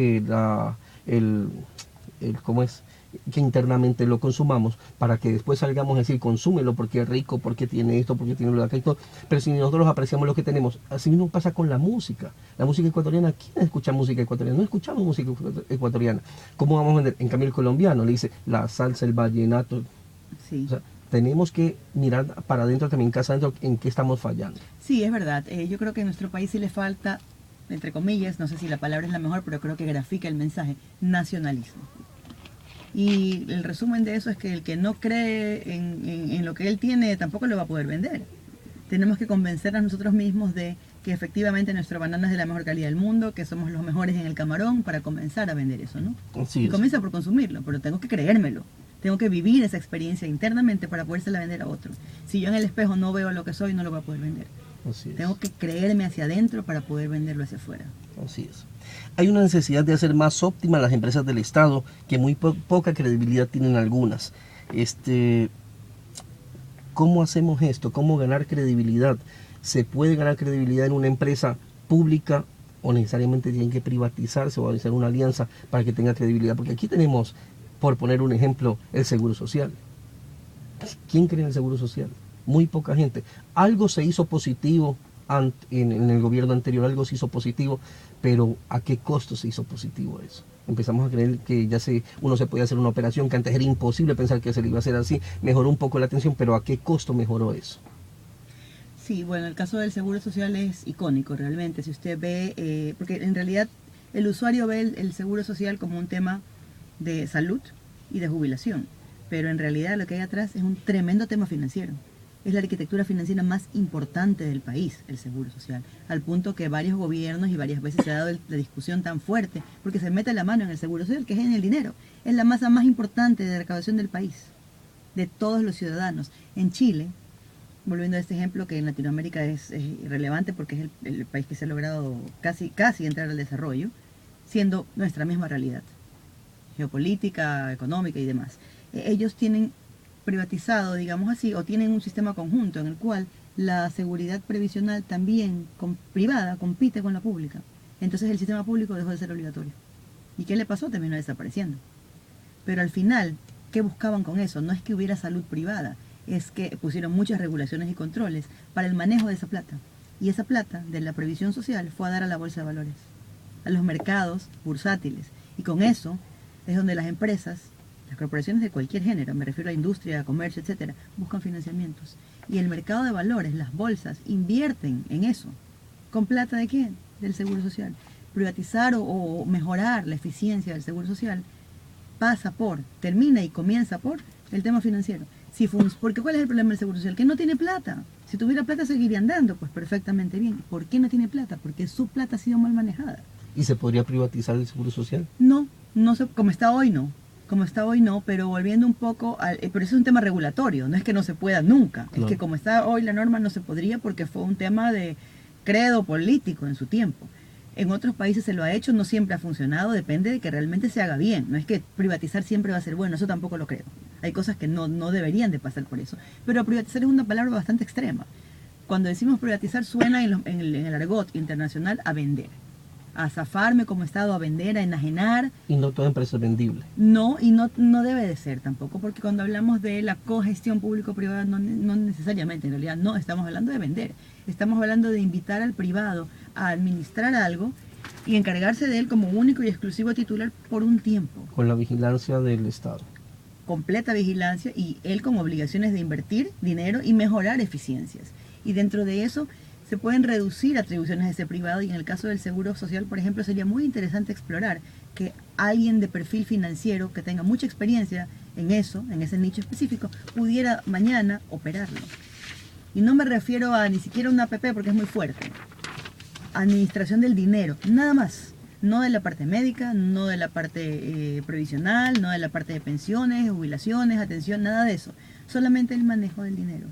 ¿cómo es? Que internamente lo consumamos para que después salgamos a decir consúmelo porque es rico, porque tiene esto, porque tiene lo de acá y todo. Pero si nosotros apreciamos lo que tenemos, así mismo pasa con la música ecuatoriana. ¿Quién escucha música ecuatoriana? No escuchamos música ecuatoriana. ¿Cómo vamos a vender? En cambio el colombiano le dice la salsa, el vallenato. Sí. O sea, tenemos que mirar para adentro también, casa adentro, en qué estamos fallando. Sí, es verdad. Yo creo que en nuestro país sí le falta, entre comillas, no sé si la palabra es la mejor, pero creo que grafica el mensaje, nacionalismo. Y el resumen de eso es que el que no cree en lo que él tiene tampoco lo va a poder vender. Tenemos que convencer a nosotros mismos de que efectivamente nuestro banano es de la mejor calidad del mundo, que somos los mejores en el camarón para comenzar a vender eso, ¿no? Así y es. comienza por consumirlo, pero tengo que creérmelo. Tengo que vivir esa experiencia internamente para podérsela vender a otro. Si yo en el espejo no veo lo que soy, no lo voy a poder vender. Así es. Tengo que creerme hacia adentro para poder venderlo hacia afuera. Así es. Hay una necesidad de hacer más óptimas las empresas del Estado, que muy poca credibilidad tienen algunas. ¿Cómo hacemos esto? ¿Cómo ganar credibilidad? ¿Se puede ganar credibilidad en una empresa pública o necesariamente tienen que privatizarse o hacer una alianza para que tenga credibilidad? Porque aquí tenemos, por poner un ejemplo, el Seguro Social. ¿Quién cree en el Seguro Social? Muy poca gente. Algo se hizo positivo en el gobierno anterior, algo se hizo positivo, pero ¿a qué costo se hizo positivo eso? Empezamos a creer que uno se podía hacer una operación que antes era imposible pensar que se le iba a hacer así. Mejoró un poco la atención, pero ¿a qué costo mejoró eso? Sí, bueno, el caso del Seguro Social es icónico realmente. Si usted ve, porque en realidad el usuario ve el Seguro Social como un tema de salud y de jubilación, pero en realidad lo que hay atrás es un tremendo tema financiero. Es la arquitectura financiera más importante del país, el Seguro Social, al punto que varios gobiernos y varias veces se ha dado la discusión tan fuerte, porque se mete la mano en el Seguro Social, que es en el dinero. Es la masa más importante de recaudación del país, de todos los ciudadanos. En Chile, volviendo a este ejemplo que en Latinoamérica es relevante porque es el país que se ha logrado casi entrar al desarrollo, siendo nuestra misma realidad, geopolítica, económica y demás. Ellos tienen privatizado, digamos así, o tienen un sistema conjunto en el cual la seguridad previsional también privada compite con la pública. Entonces el sistema público dejó de ser obligatorio. ¿Y qué le pasó? Terminó desapareciendo. Pero al final, ¿qué buscaban con eso? No es que hubiera salud privada, es que pusieron muchas regulaciones y controles para el manejo de esa plata. Y esa plata de la previsión social fue a dar a la bolsa de valores, a los mercados bursátiles. Y con eso es donde las empresas, las corporaciones de cualquier género, me refiero a industria, comercio, etcétera, buscan financiamientos. Y el mercado de valores, las bolsas, invierten en eso. ¿Con plata de quién? Del Seguro Social. Privatizar o mejorar la eficiencia del Seguro Social termina y comienza por el tema financiero. Porque ¿cuál es el problema del Seguro Social? Que no tiene plata. Si tuviera plata seguiría andando, pues perfectamente bien. ¿Por qué no tiene plata? Porque su plata ha sido mal manejada. ¿Y se podría privatizar el Seguro Social? No como está hoy no. Como está hoy no, pero volviendo un poco pero eso es un tema regulatorio, no es que no se pueda nunca, claro. Es que como está hoy la norma no se podría porque fue un tema de credo político en su tiempo. En otros países se lo ha hecho, no siempre ha funcionado, depende de que realmente se haga bien, no es que privatizar siempre va a ser bueno, eso tampoco lo creo. Hay cosas que no deberían de pasar por eso, pero privatizar es una palabra bastante extrema. Cuando decimos privatizar suena en el argot internacional a vender. A zafarme como Estado, a vender, a enajenar. Y no toda empresa es vendible. No, y no debe de ser tampoco, porque cuando hablamos de la cogestión público-privada, no necesariamente, en realidad no estamos hablando de vender, estamos hablando de invitar al privado a administrar algo y encargarse de él como único y exclusivo titular por un tiempo. Con la vigilancia del Estado. Completa vigilancia y él con obligaciones de invertir dinero y mejorar eficiencias. Y dentro de eso se pueden reducir atribuciones de ese privado y en el caso del Seguro Social, por ejemplo, sería muy interesante explorar que alguien de perfil financiero que tenga mucha experiencia en eso, en ese nicho específico, pudiera mañana operarlo. Y no me refiero a ni siquiera una APP porque es muy fuerte. Administración del dinero, nada más. No de la parte médica, no de la parte previsional, no de la parte de pensiones, jubilaciones, atención, nada de eso. Solamente el manejo del dinero.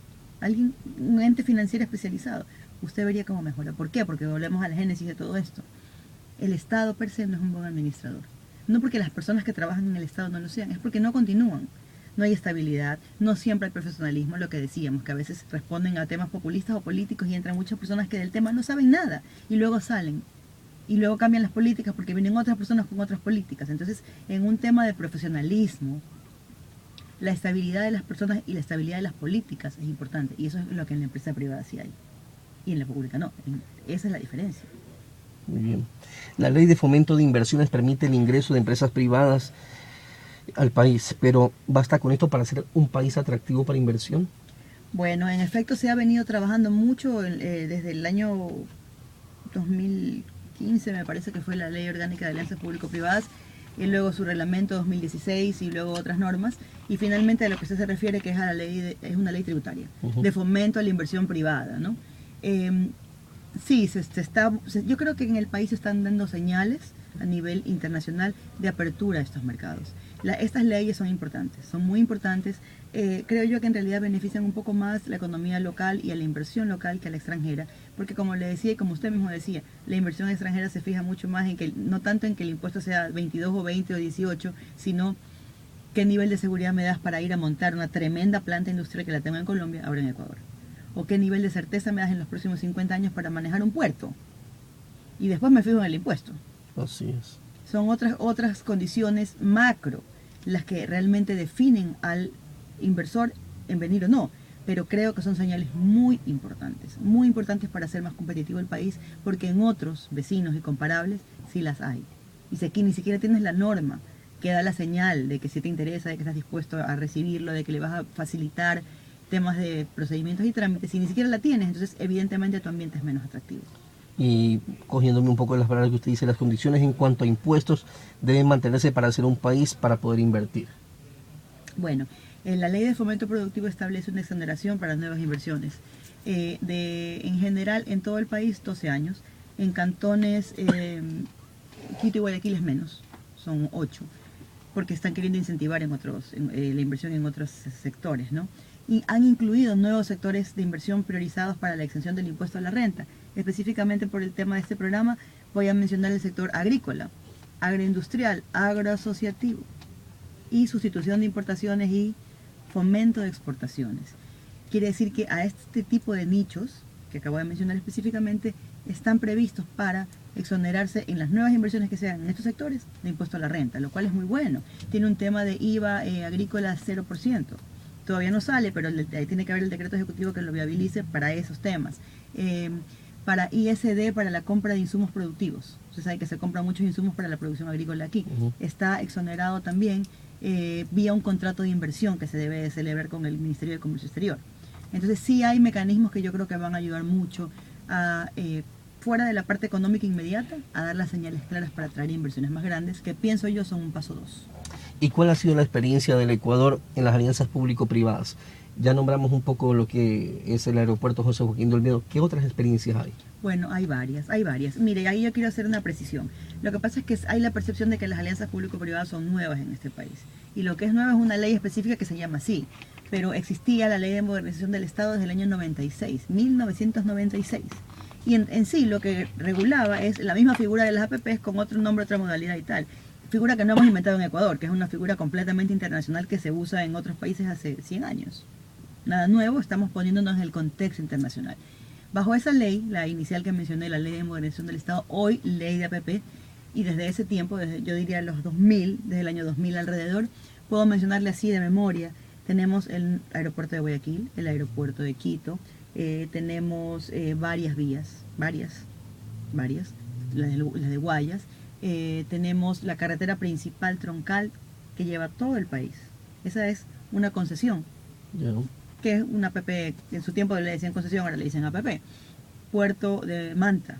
Un ente financiero especializado. Usted vería cómo mejora. ¿Por qué? Porque volvemos a la génesis de todo esto. El Estado per se no es un buen administrador. No porque las personas que trabajan en el Estado no lo sean, es porque no continúan. no hay estabilidad, no siempre hay profesionalismo, lo que decíamos, que a veces responden a temas populistas o políticos y entran muchas personas que del tema no saben nada y luego salen. Y luego cambian las políticas porque vienen otras personas con otras políticas. Entonces, en un tema de profesionalismo, la estabilidad de las personas y la estabilidad de las políticas es importante. Y eso es lo que en la empresa privada sí hay. Y en la pública no. Esa es la diferencia. Muy bien. La ley de fomento de inversiones permite el ingreso de empresas privadas al país, pero ¿basta con esto para ser un país atractivo para inversión? Bueno, en efecto se ha venido trabajando mucho desde el año 2015, me parece que fue la Ley Orgánica de Alianzas Público-Privadas, y luego su reglamento 2016 y luego otras normas, y finalmente a lo que usted se refiere, que es a la ley es una ley tributaria, de fomento a la inversión privada, ¿no? Sí, yo creo que en el país se están dando señales a nivel internacional de apertura a estos mercados. Estas leyes son importantes, son muy importantes. Creo yo que en realidad benefician un poco más la economía local y a la inversión local que a la extranjera, porque como le decía y como usted mismo decía, la inversión extranjera se fija mucho más en que, no tanto en que el impuesto sea 22 o 20 o 18, sino qué nivel de seguridad me das para ir a montar una tremenda planta industrial que la tengo en Colombia, ahora en Ecuador. O qué nivel de certeza me das en los próximos 50 años para manejar un puerto. Y después me fijo en el impuesto. Así es. Son otras condiciones macro las que realmente definen al inversor en venir o no. Pero creo que son señales muy importantes para hacer más competitivo el país, porque en otros vecinos y comparables sí las hay. Y si aquí ni siquiera tienes la norma que da la señal de que si te interesa, de que estás dispuesto a recibirlo, de que le vas a facilitar temas de procedimientos y trámites, si ni siquiera la tienes, entonces evidentemente tu ambiente es menos atractivo. Y cogiéndome un poco de las palabras que usted dice, las condiciones en cuanto a impuestos deben mantenerse para ser un país para poder invertir. Bueno, la ley de fomento productivo establece una exoneración para nuevas inversiones. En general, en todo el país, 12 años. En cantones, Quito y Guayaquil es menos, son 8, porque están queriendo incentivar la inversión en otros sectores, ¿no? Y han incluido nuevos sectores de inversión priorizados para la exención del impuesto a la renta. Específicamente por el tema de este programa, voy a mencionar el sector agrícola, agroindustrial, agroasociativo y sustitución de importaciones y fomento de exportaciones. Quiere decir que a este tipo de nichos, que acabo de mencionar específicamente, están previstos para exonerarse en las nuevas inversiones que se hagan en estos sectores de impuesto a la renta, lo cual es muy bueno. Tiene un tema de IVA agrícola 0%. Todavía no sale, pero ahí tiene que haber el decreto ejecutivo que lo viabilice para esos temas. Para ISD, para la compra de insumos productivos. Usted sabe que se compran muchos insumos para la producción agrícola aquí. Está exonerado también vía un contrato de inversión que se debe celebrar con el Ministerio de Comercio Exterior. Entonces sí hay mecanismos que yo creo que van a ayudar mucho a, fuera de la parte económica inmediata, a dar las señales claras para atraer inversiones más grandes, que pienso yo son un paso 2. ¿Y cuál ha sido la experiencia del Ecuador en las alianzas público-privadas? Ya nombramos un poco lo que es el aeropuerto José Joaquín de Olmedo. ¿Qué otras experiencias hay? Bueno, hay varias. Mire, ahí yo quiero hacer una precisión. Lo que pasa es que hay la percepción de que las alianzas público-privadas son nuevas en este país. Y lo que es nuevo es una ley específica que se llama así. Pero existía la Ley de Modernización del Estado desde el año 1996. Y en sí lo que regulaba es la misma figura de las APPs con otro nombre, otra modalidad y tal. Figura que no hemos inventado en Ecuador, que es una figura completamente internacional que se usa en otros países hace 100 años. Nada nuevo, estamos poniéndonos en el contexto internacional. Bajo esa ley, la inicial que mencioné, la Ley de Modernización del Estado, hoy Ley de APP, y desde ese tiempo, yo diría los 2000, desde el año 2000 alrededor, puedo mencionarle así de memoria, tenemos el aeropuerto de Guayaquil, el aeropuerto de Quito, tenemos varias vías, varias, las de Guayas, tenemos la carretera principal troncal que lleva todo el país. Esa es una concesión. Yeah. Que es una APP, en su tiempo le decían concesión, ahora le dicen APP. Puerto de Manta,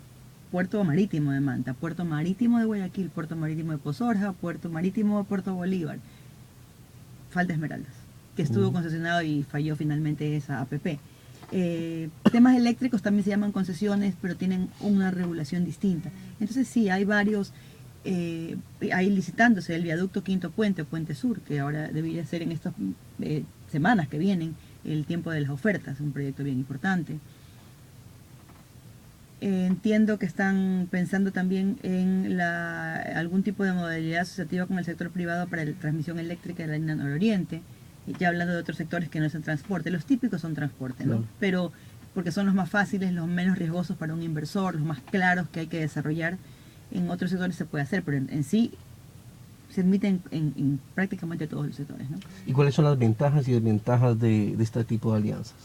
Puerto Marítimo de Manta, Puerto Marítimo de Guayaquil, Puerto Marítimo de Pozorja, Puerto Marítimo de Puerto Bolívar, Falda Esmeraldas, que estuvo concesionado y falló finalmente esa APP. Temas eléctricos también se llaman concesiones, pero tienen una regulación distinta. Entonces sí, hay varios, ahí licitándose el viaducto Quinto Puente, Puente Sur, que ahora debería ser en estas semanas que vienen, el tiempo de las ofertas, un proyecto bien importante. Entiendo que están pensando también en algún tipo de modalidad asociativa con el sector privado para la transmisión eléctrica de la línea nororiente. ya hablando de otros sectores que no es el transporte. Los típicos son transporte, ¿no? Claro. Pero porque son los más fáciles, los menos riesgosos para un inversor, los más claros que hay que desarrollar. En otros sectores se puede hacer, pero en sí se admite en prácticamente todos los sectores, ¿no? ¿Y cuáles son las ventajas y desventajas de este tipo de alianzas?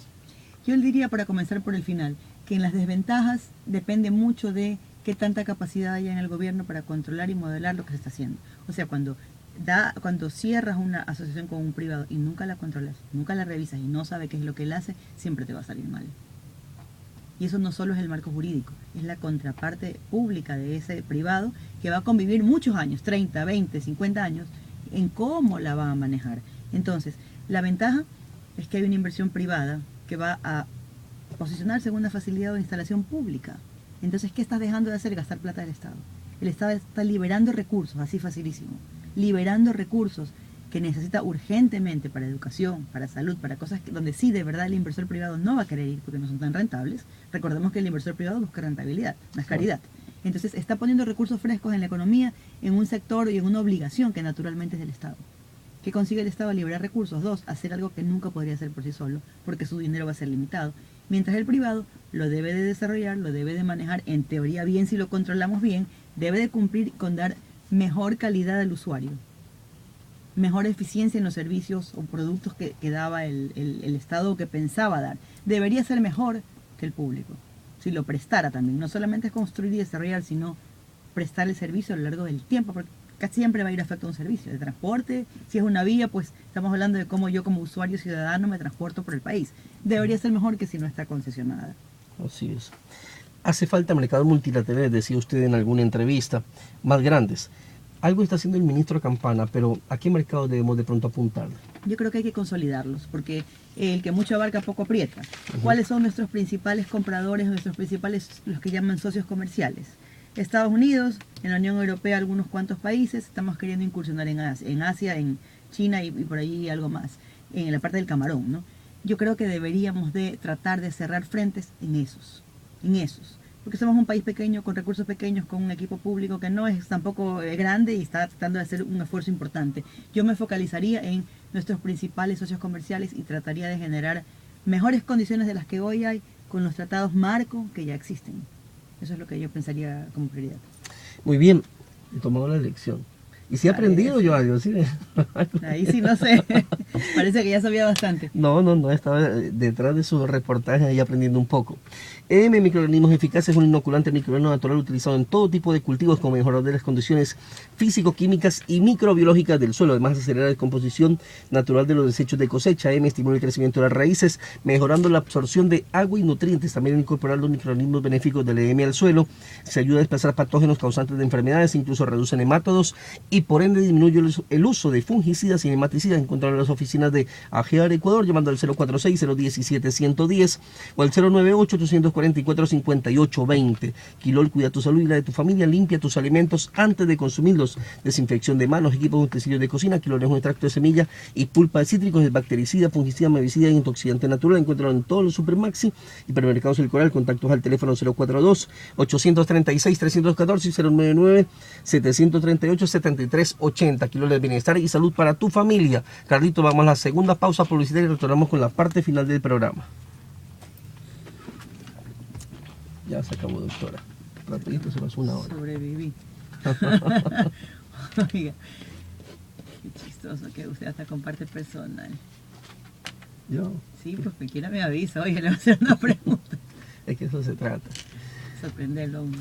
Yo le diría, para comenzar por el final, que en las desventajas depende mucho de qué tanta capacidad haya en el gobierno para controlar y modelar lo que se está haciendo. O sea, cuando cierras una asociación con un privado y nunca la controlas, nunca la revisas y no sabes qué es lo que él hace, siempre te va a salir mal. Y eso no solo es el marco jurídico, es la contraparte pública de ese privado que va a convivir muchos años, 30, 20, 50 años, en cómo la va a manejar. Entonces, la ventaja es que hay una inversión privada que va a posicionarse en una facilidad de instalación pública. Entonces, ¿qué estás dejando de hacer? Gastar plata del Estado. El Estado está liberando recursos, así facilísimo, liberando recursos que necesita urgentemente para educación, para salud, para cosas donde sí de verdad el inversor privado no va a querer ir porque no son tan rentables. Recordemos que el inversor privado busca rentabilidad, no es caridad. Entonces está poniendo recursos frescos en la economía, en un sector y en una obligación que naturalmente es del Estado. ¿Qué consigue el Estado? Liberar recursos. 2, hacer algo que nunca podría hacer por sí solo, porque su dinero va a ser limitado. Mientras el privado lo debe de desarrollar, lo debe de manejar, en teoría bien, si lo controlamos bien, debe de cumplir con dar mejor calidad al usuario, mejor eficiencia en los servicios o productos que daba el Estado o que pensaba dar. Debería ser mejor que el público, si lo prestara también. No solamente es construir y desarrollar, sino prestar el servicio a lo largo del tiempo, porque casi siempre va a ir afecto a un servicio de transporte. Si es una vía, pues estamos hablando de cómo yo como usuario ciudadano me transporto por el país. Debería ser mejor que si no está concesionada. Así es. Hace falta mercados multilaterales, decía usted en alguna entrevista, más grandes. Algo está haciendo el ministro Campana, pero ¿a qué mercado debemos de pronto apuntarle? Yo creo que hay que consolidarlos, porque el que mucho abarca poco aprieta. ¿Cuáles son nuestros principales compradores, nuestros principales, los que llaman socios comerciales? Estados Unidos, en la Unión Europea algunos cuantos países, estamos queriendo incursionar en Asia, en China y por ahí algo más, en la parte del camarón, ¿no? Yo creo que deberíamos de tratar de cerrar frentes en esos, porque somos un país pequeño, con recursos pequeños, con un equipo público que no es tampoco grande y está tratando de hacer un esfuerzo importante. Yo me focalizaría en nuestros principales socios comerciales y trataría de generar mejores condiciones de las que hoy hay con los tratados marco que ya existen. Eso es lo que yo pensaría como prioridad. Muy bien, he tomado la lección. ¿Y si he aprendido yo algo? ¿Sí? Ahí sí, no sé. Parece que ya sabía bastante. No, estaba detrás de su reportaje ahí aprendiendo un poco. Microorganismos eficaces es un inoculante microorganismo natural utilizado en todo tipo de cultivos como mejorador de las condiciones físico-químicas y microbiológicas del suelo. Además, acelera la descomposición natural de los desechos de cosecha. Estimula el crecimiento de las raíces, mejorando la absorción de agua y nutrientes. También incorporar los microorganismos benéficos del al suelo. Se ayuda a desplazar patógenos causantes de enfermedades, incluso reduce nemátodos y por ende disminuye el uso de fungicidas y nematicidas. Encontrar en las oficinas de AGEAR Ecuador llamando al 046-017-110 o al 098-844-5820. Quilol, cuida tu salud y la de tu familia, limpia tus alimentos antes de consumirlos. Desinfección de manos, equipos utensilios de cocina. Quilol es un extracto de semilla y pulpa de cítricos, es bactericida, fungicida, mebicida y intoxicante natural. Encuéntralo en todos los Supermaxi, Hipermercados El Coral. Contactos al teléfono 042-836-314 y 099-738-7380. Quilol de bienestar y salud para tu familia. Carlito, vamos a la segunda pausa publicitaria y retornamos con la parte final del programa. Ya se acabó, doctora. Rapidito, se pasó una hora. Sobreviví. Oiga, qué chistoso que usted hasta comparte personal. Yo. Sí, pues cualquiera me avisa. Oye, le voy a hacer una pregunta. Es que eso se trata. Sorprenderlo a uno.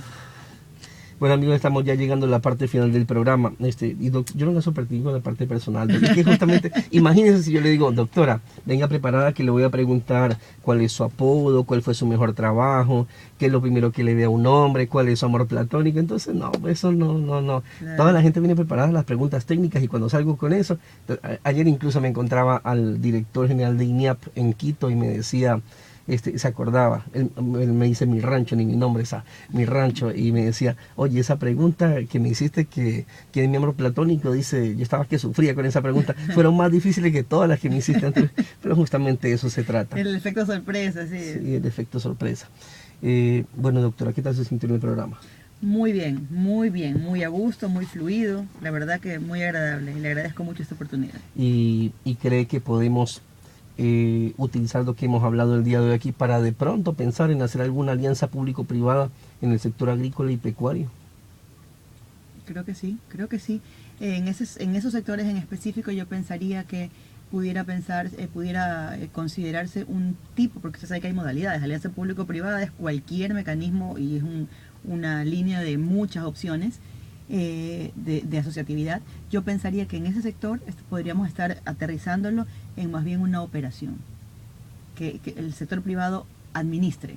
Bueno, amigos, estamos ya llegando a la parte final del programa. Yo no me sorprendí con la parte personal. Porque que justamente, imagínense si yo le digo, doctora, venga preparada que le voy a preguntar cuál es su apodo, cuál fue su mejor trabajo, qué es lo primero que le ve a un hombre, cuál es su amor platónico. Entonces, no, eso no. Claro. Toda la gente viene preparada a las preguntas técnicas y cuando salgo con eso, ayer incluso me encontraba al director general de INIAP en Quito y me decía, se acordaba, él me dice mi rancho, ni mi nombre, mi rancho, y me decía, oye, esa pregunta que me hiciste que es mi amor platónico, dice, yo estaba que sufría con esa pregunta, fueron más difíciles que todas las que me hiciste antes, pero justamente de eso se trata. El efecto sorpresa, sí. Sí, el efecto sorpresa. Bueno, doctora, ¿qué tal se sintió en el programa? Muy bien, muy a gusto, muy fluido, la verdad que muy agradable. Le agradezco mucho esta oportunidad. Y cree que podemos utilizar lo que hemos hablado el día de hoy aquí para de pronto pensar en hacer alguna alianza público-privada en el sector agrícola y pecuario. Creo que sí, creo que sí. En esos sectores en específico yo pensaría que pudiera considerarse un tipo, porque usted sabe que hay modalidades, alianza público-privada es cualquier mecanismo y es una línea de muchas opciones de asociatividad. Yo pensaría que en ese sector podríamos estar aterrizándolo en más bien una operación, que el sector privado administre,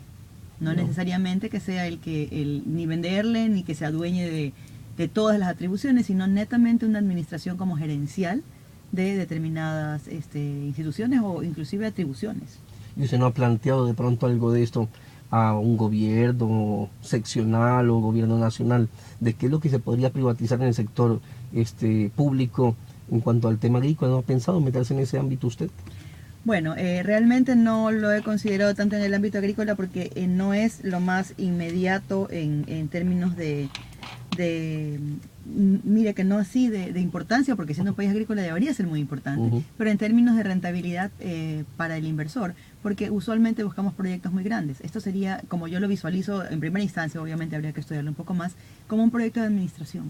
no necesariamente que sea ni venderle ni que se adueñe de todas las atribuciones, sino netamente una administración como gerencial de determinadas instituciones o inclusive atribuciones. ¿Y usted no ha planteado de pronto algo de esto a un gobierno seccional o gobierno nacional, de qué es lo que se podría privatizar en el sector público en cuanto al tema agrícola? ¿No ha pensado meterse en ese ámbito usted? Bueno, realmente no lo he considerado tanto en el ámbito agrícola porque no es lo más inmediato en términos mire que no así de importancia, porque siendo un país agrícola debería ser muy importante, pero en términos de rentabilidad para el inversor, porque usualmente buscamos proyectos muy grandes. Esto sería, como yo lo visualizo en primera instancia, obviamente habría que estudiarlo un poco más, como un proyecto de administración,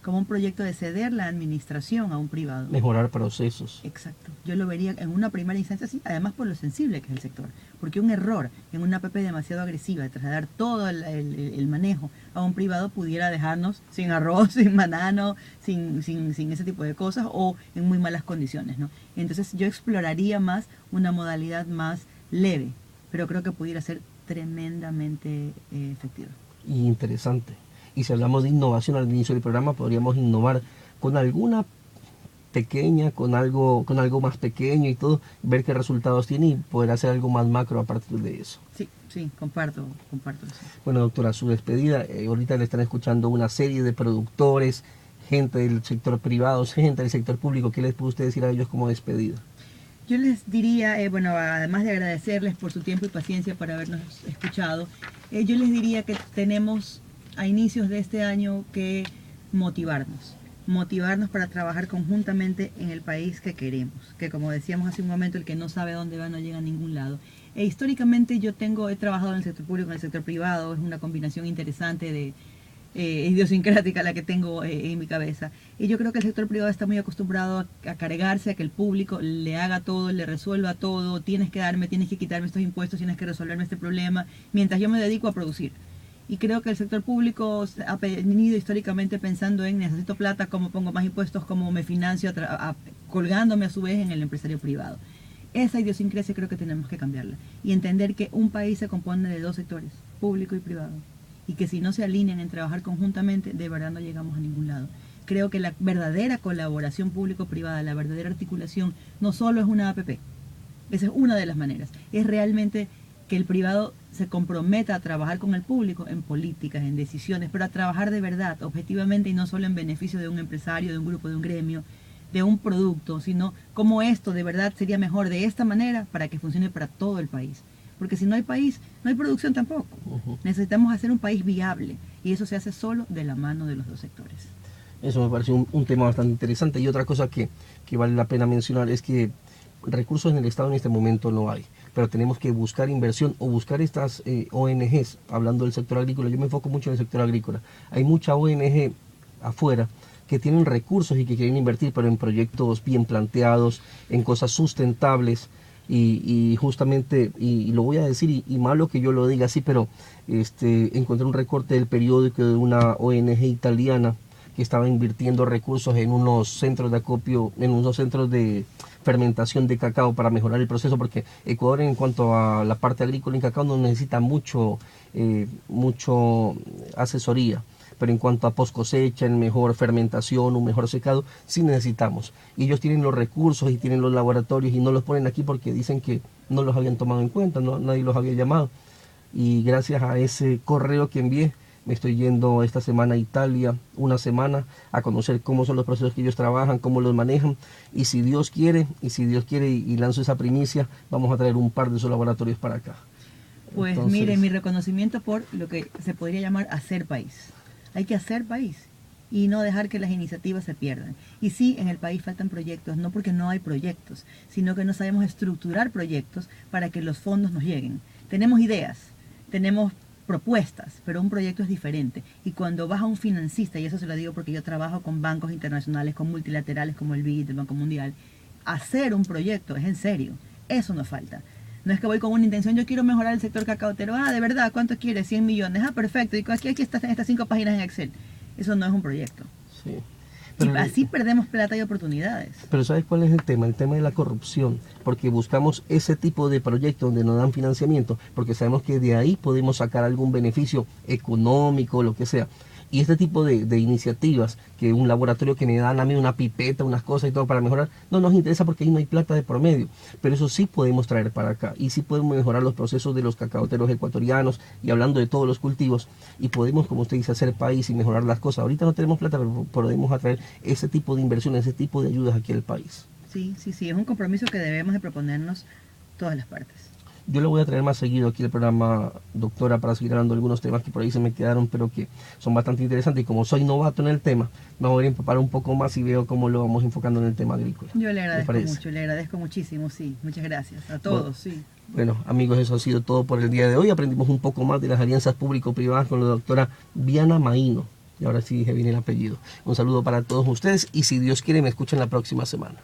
como un proyecto de ceder la administración a un privado. Mejorar procesos. Exacto. Yo lo vería en una primera instancia así, además por lo sensible que es el sector. Porque un error en una APP demasiado agresiva de trasladar todo el manejo a un privado pudiera dejarnos sin arroz, sin banano, sin ese tipo de cosas o en muy malas condiciones, ¿no? Entonces yo exploraría más una modalidad más leve, pero creo que pudiera ser tremendamente efectiva. Y interesante. Y si hablamos de innovación al inicio del programa, podríamos innovar con alguna pequeña, con algo más pequeño y todo, ver qué resultados tiene y poder hacer algo más macro a partir de eso. Sí, comparto eso. Bueno, doctora, su despedida, ahorita le están escuchando una serie de productores, gente del sector privado, gente del sector público. ¿Qué les puede usted decir a ellos como despedida? Yo les diría, bueno, además de agradecerles por su tiempo y paciencia para habernos escuchado, yo les diría que tenemos a inicios de este año que motivarnos para trabajar conjuntamente en el país que queremos, que como decíamos hace un momento, el que no sabe dónde va no llega a ningún lado. Históricamente yo he trabajado en el sector público, en el sector privado, es una combinación interesante de idiosincrática la que tengo en mi cabeza. Y yo creo que el sector privado está muy acostumbrado a cargarse, a que el público le haga todo, le resuelva todo, tienes que quitarme estos impuestos, tienes que resolverme este problema, mientras yo me dedico a producir. Y creo que el sector público ha venido históricamente pensando en necesito plata, cómo pongo más impuestos, cómo me financio, colgándome a su vez en el empresario privado. Esa idiosincrasia creo que tenemos que cambiarla y entender que un país se compone de dos sectores, público y privado, y que si no se alinean en trabajar conjuntamente, de verdad no llegamos a ningún lado. Creo que la verdadera colaboración público-privada, la verdadera articulación, no solo es una APP, esa es una de las maneras, es realmente que el privado se comprometa a trabajar con el público en políticas, en decisiones, pero a trabajar de verdad, objetivamente y no solo en beneficio de un empresario, de un grupo, de un gremio, de un producto, sino cómo esto de verdad sería mejor de esta manera para que funcione para todo el país. Porque si no hay país, no hay producción tampoco. Necesitamos hacer un país viable y eso se hace solo de la mano de los dos sectores. Eso me parece un tema bastante interesante. Y otra cosa que vale la pena mencionar es que recursos en el Estado en este momento no hay, pero tenemos que buscar inversión o buscar estas ONGs, hablando del sector agrícola. Yo me enfoco mucho en el sector agrícola. Hay mucha ONG afuera que tienen recursos y que quieren invertir, pero en proyectos bien planteados, en cosas sustentables. Y justamente, y lo voy a decir, y malo que yo lo diga así, pero encontré un recorte del periódico de una ONG italiana que estaba invirtiendo recursos en unos centros de acopio, en unos centros de fermentación de cacao para mejorar el proceso, porque Ecuador en cuanto a la parte agrícola en cacao no necesita mucho asesoría, pero en cuanto a post cosecha, en mejor fermentación, un mejor secado, sí necesitamos. Y ellos tienen los recursos y tienen los laboratorios y no los ponen aquí porque dicen que no los habían tomado en cuenta, nadie los había llamado. Y gracias a ese correo que envié, me estoy yendo esta semana a Italia, una semana, a conocer cómo son los procesos que ellos trabajan, cómo los manejan. Y si Dios quiere, y lanzo esa primicia, vamos a traer un par de esos laboratorios para acá. Pues entonces, mire, mi reconocimiento por lo que se podría llamar hacer país. Hay que hacer país y no dejar que las iniciativas se pierdan. Y sí, en el país faltan proyectos, no porque no hay proyectos, sino que no sabemos estructurar proyectos para que los fondos nos lleguen. Tenemos ideas, tenemos propuestas, pero un proyecto es diferente. Y cuando vas a un financista, y eso se lo digo porque yo trabajo con bancos internacionales, con multilaterales como el BID, el Banco Mundial, hacer un proyecto es en serio. Eso nos falta. No es que voy con una intención, yo quiero mejorar el sector cacaotero. Ah, de verdad, ¿cuánto quieres? 100 millones. Ah, perfecto. Y aquí están estas 5 páginas en Excel. Eso no es un proyecto. Sí. Pero así perdemos plata y oportunidades. Pero ¿sabes cuál es el tema? El tema de la corrupción, porque buscamos ese tipo de proyectos donde nos dan financiamiento, porque sabemos que de ahí podemos sacar algún beneficio económico, lo que sea. Y este tipo de iniciativas, que un laboratorio que me dan a mí una pipeta, unas cosas y todo para mejorar, no nos interesa porque ahí no hay plata de promedio. Pero eso sí podemos traer para acá y sí podemos mejorar los procesos de los cacaoteros ecuatorianos y hablando de todos los cultivos y podemos, como usted dice, hacer país y mejorar las cosas. Ahorita no tenemos plata, pero podemos atraer ese tipo de inversiones, ese tipo de ayudas aquí al país. Sí, es un compromiso que debemos de proponernos todas las partes. Yo le voy a traer más seguido aquí el programa, doctora, para seguir hablando de algunos temas que por ahí se me quedaron, pero que son bastante interesantes. Y como soy novato en el tema, me voy a empapar un poco más y veo cómo lo vamos enfocando en el tema agrícola. Yo le agradezco mucho, le agradezco muchísimo, sí. Muchas gracias a todos, bueno, sí. Bueno, amigos, eso ha sido todo por el día de hoy. Aprendimos un poco más de las alianzas público-privadas con la doctora Viana Maíno. Y ahora sí dije bien el apellido. Un saludo para todos ustedes y si Dios quiere me escuchan la próxima semana.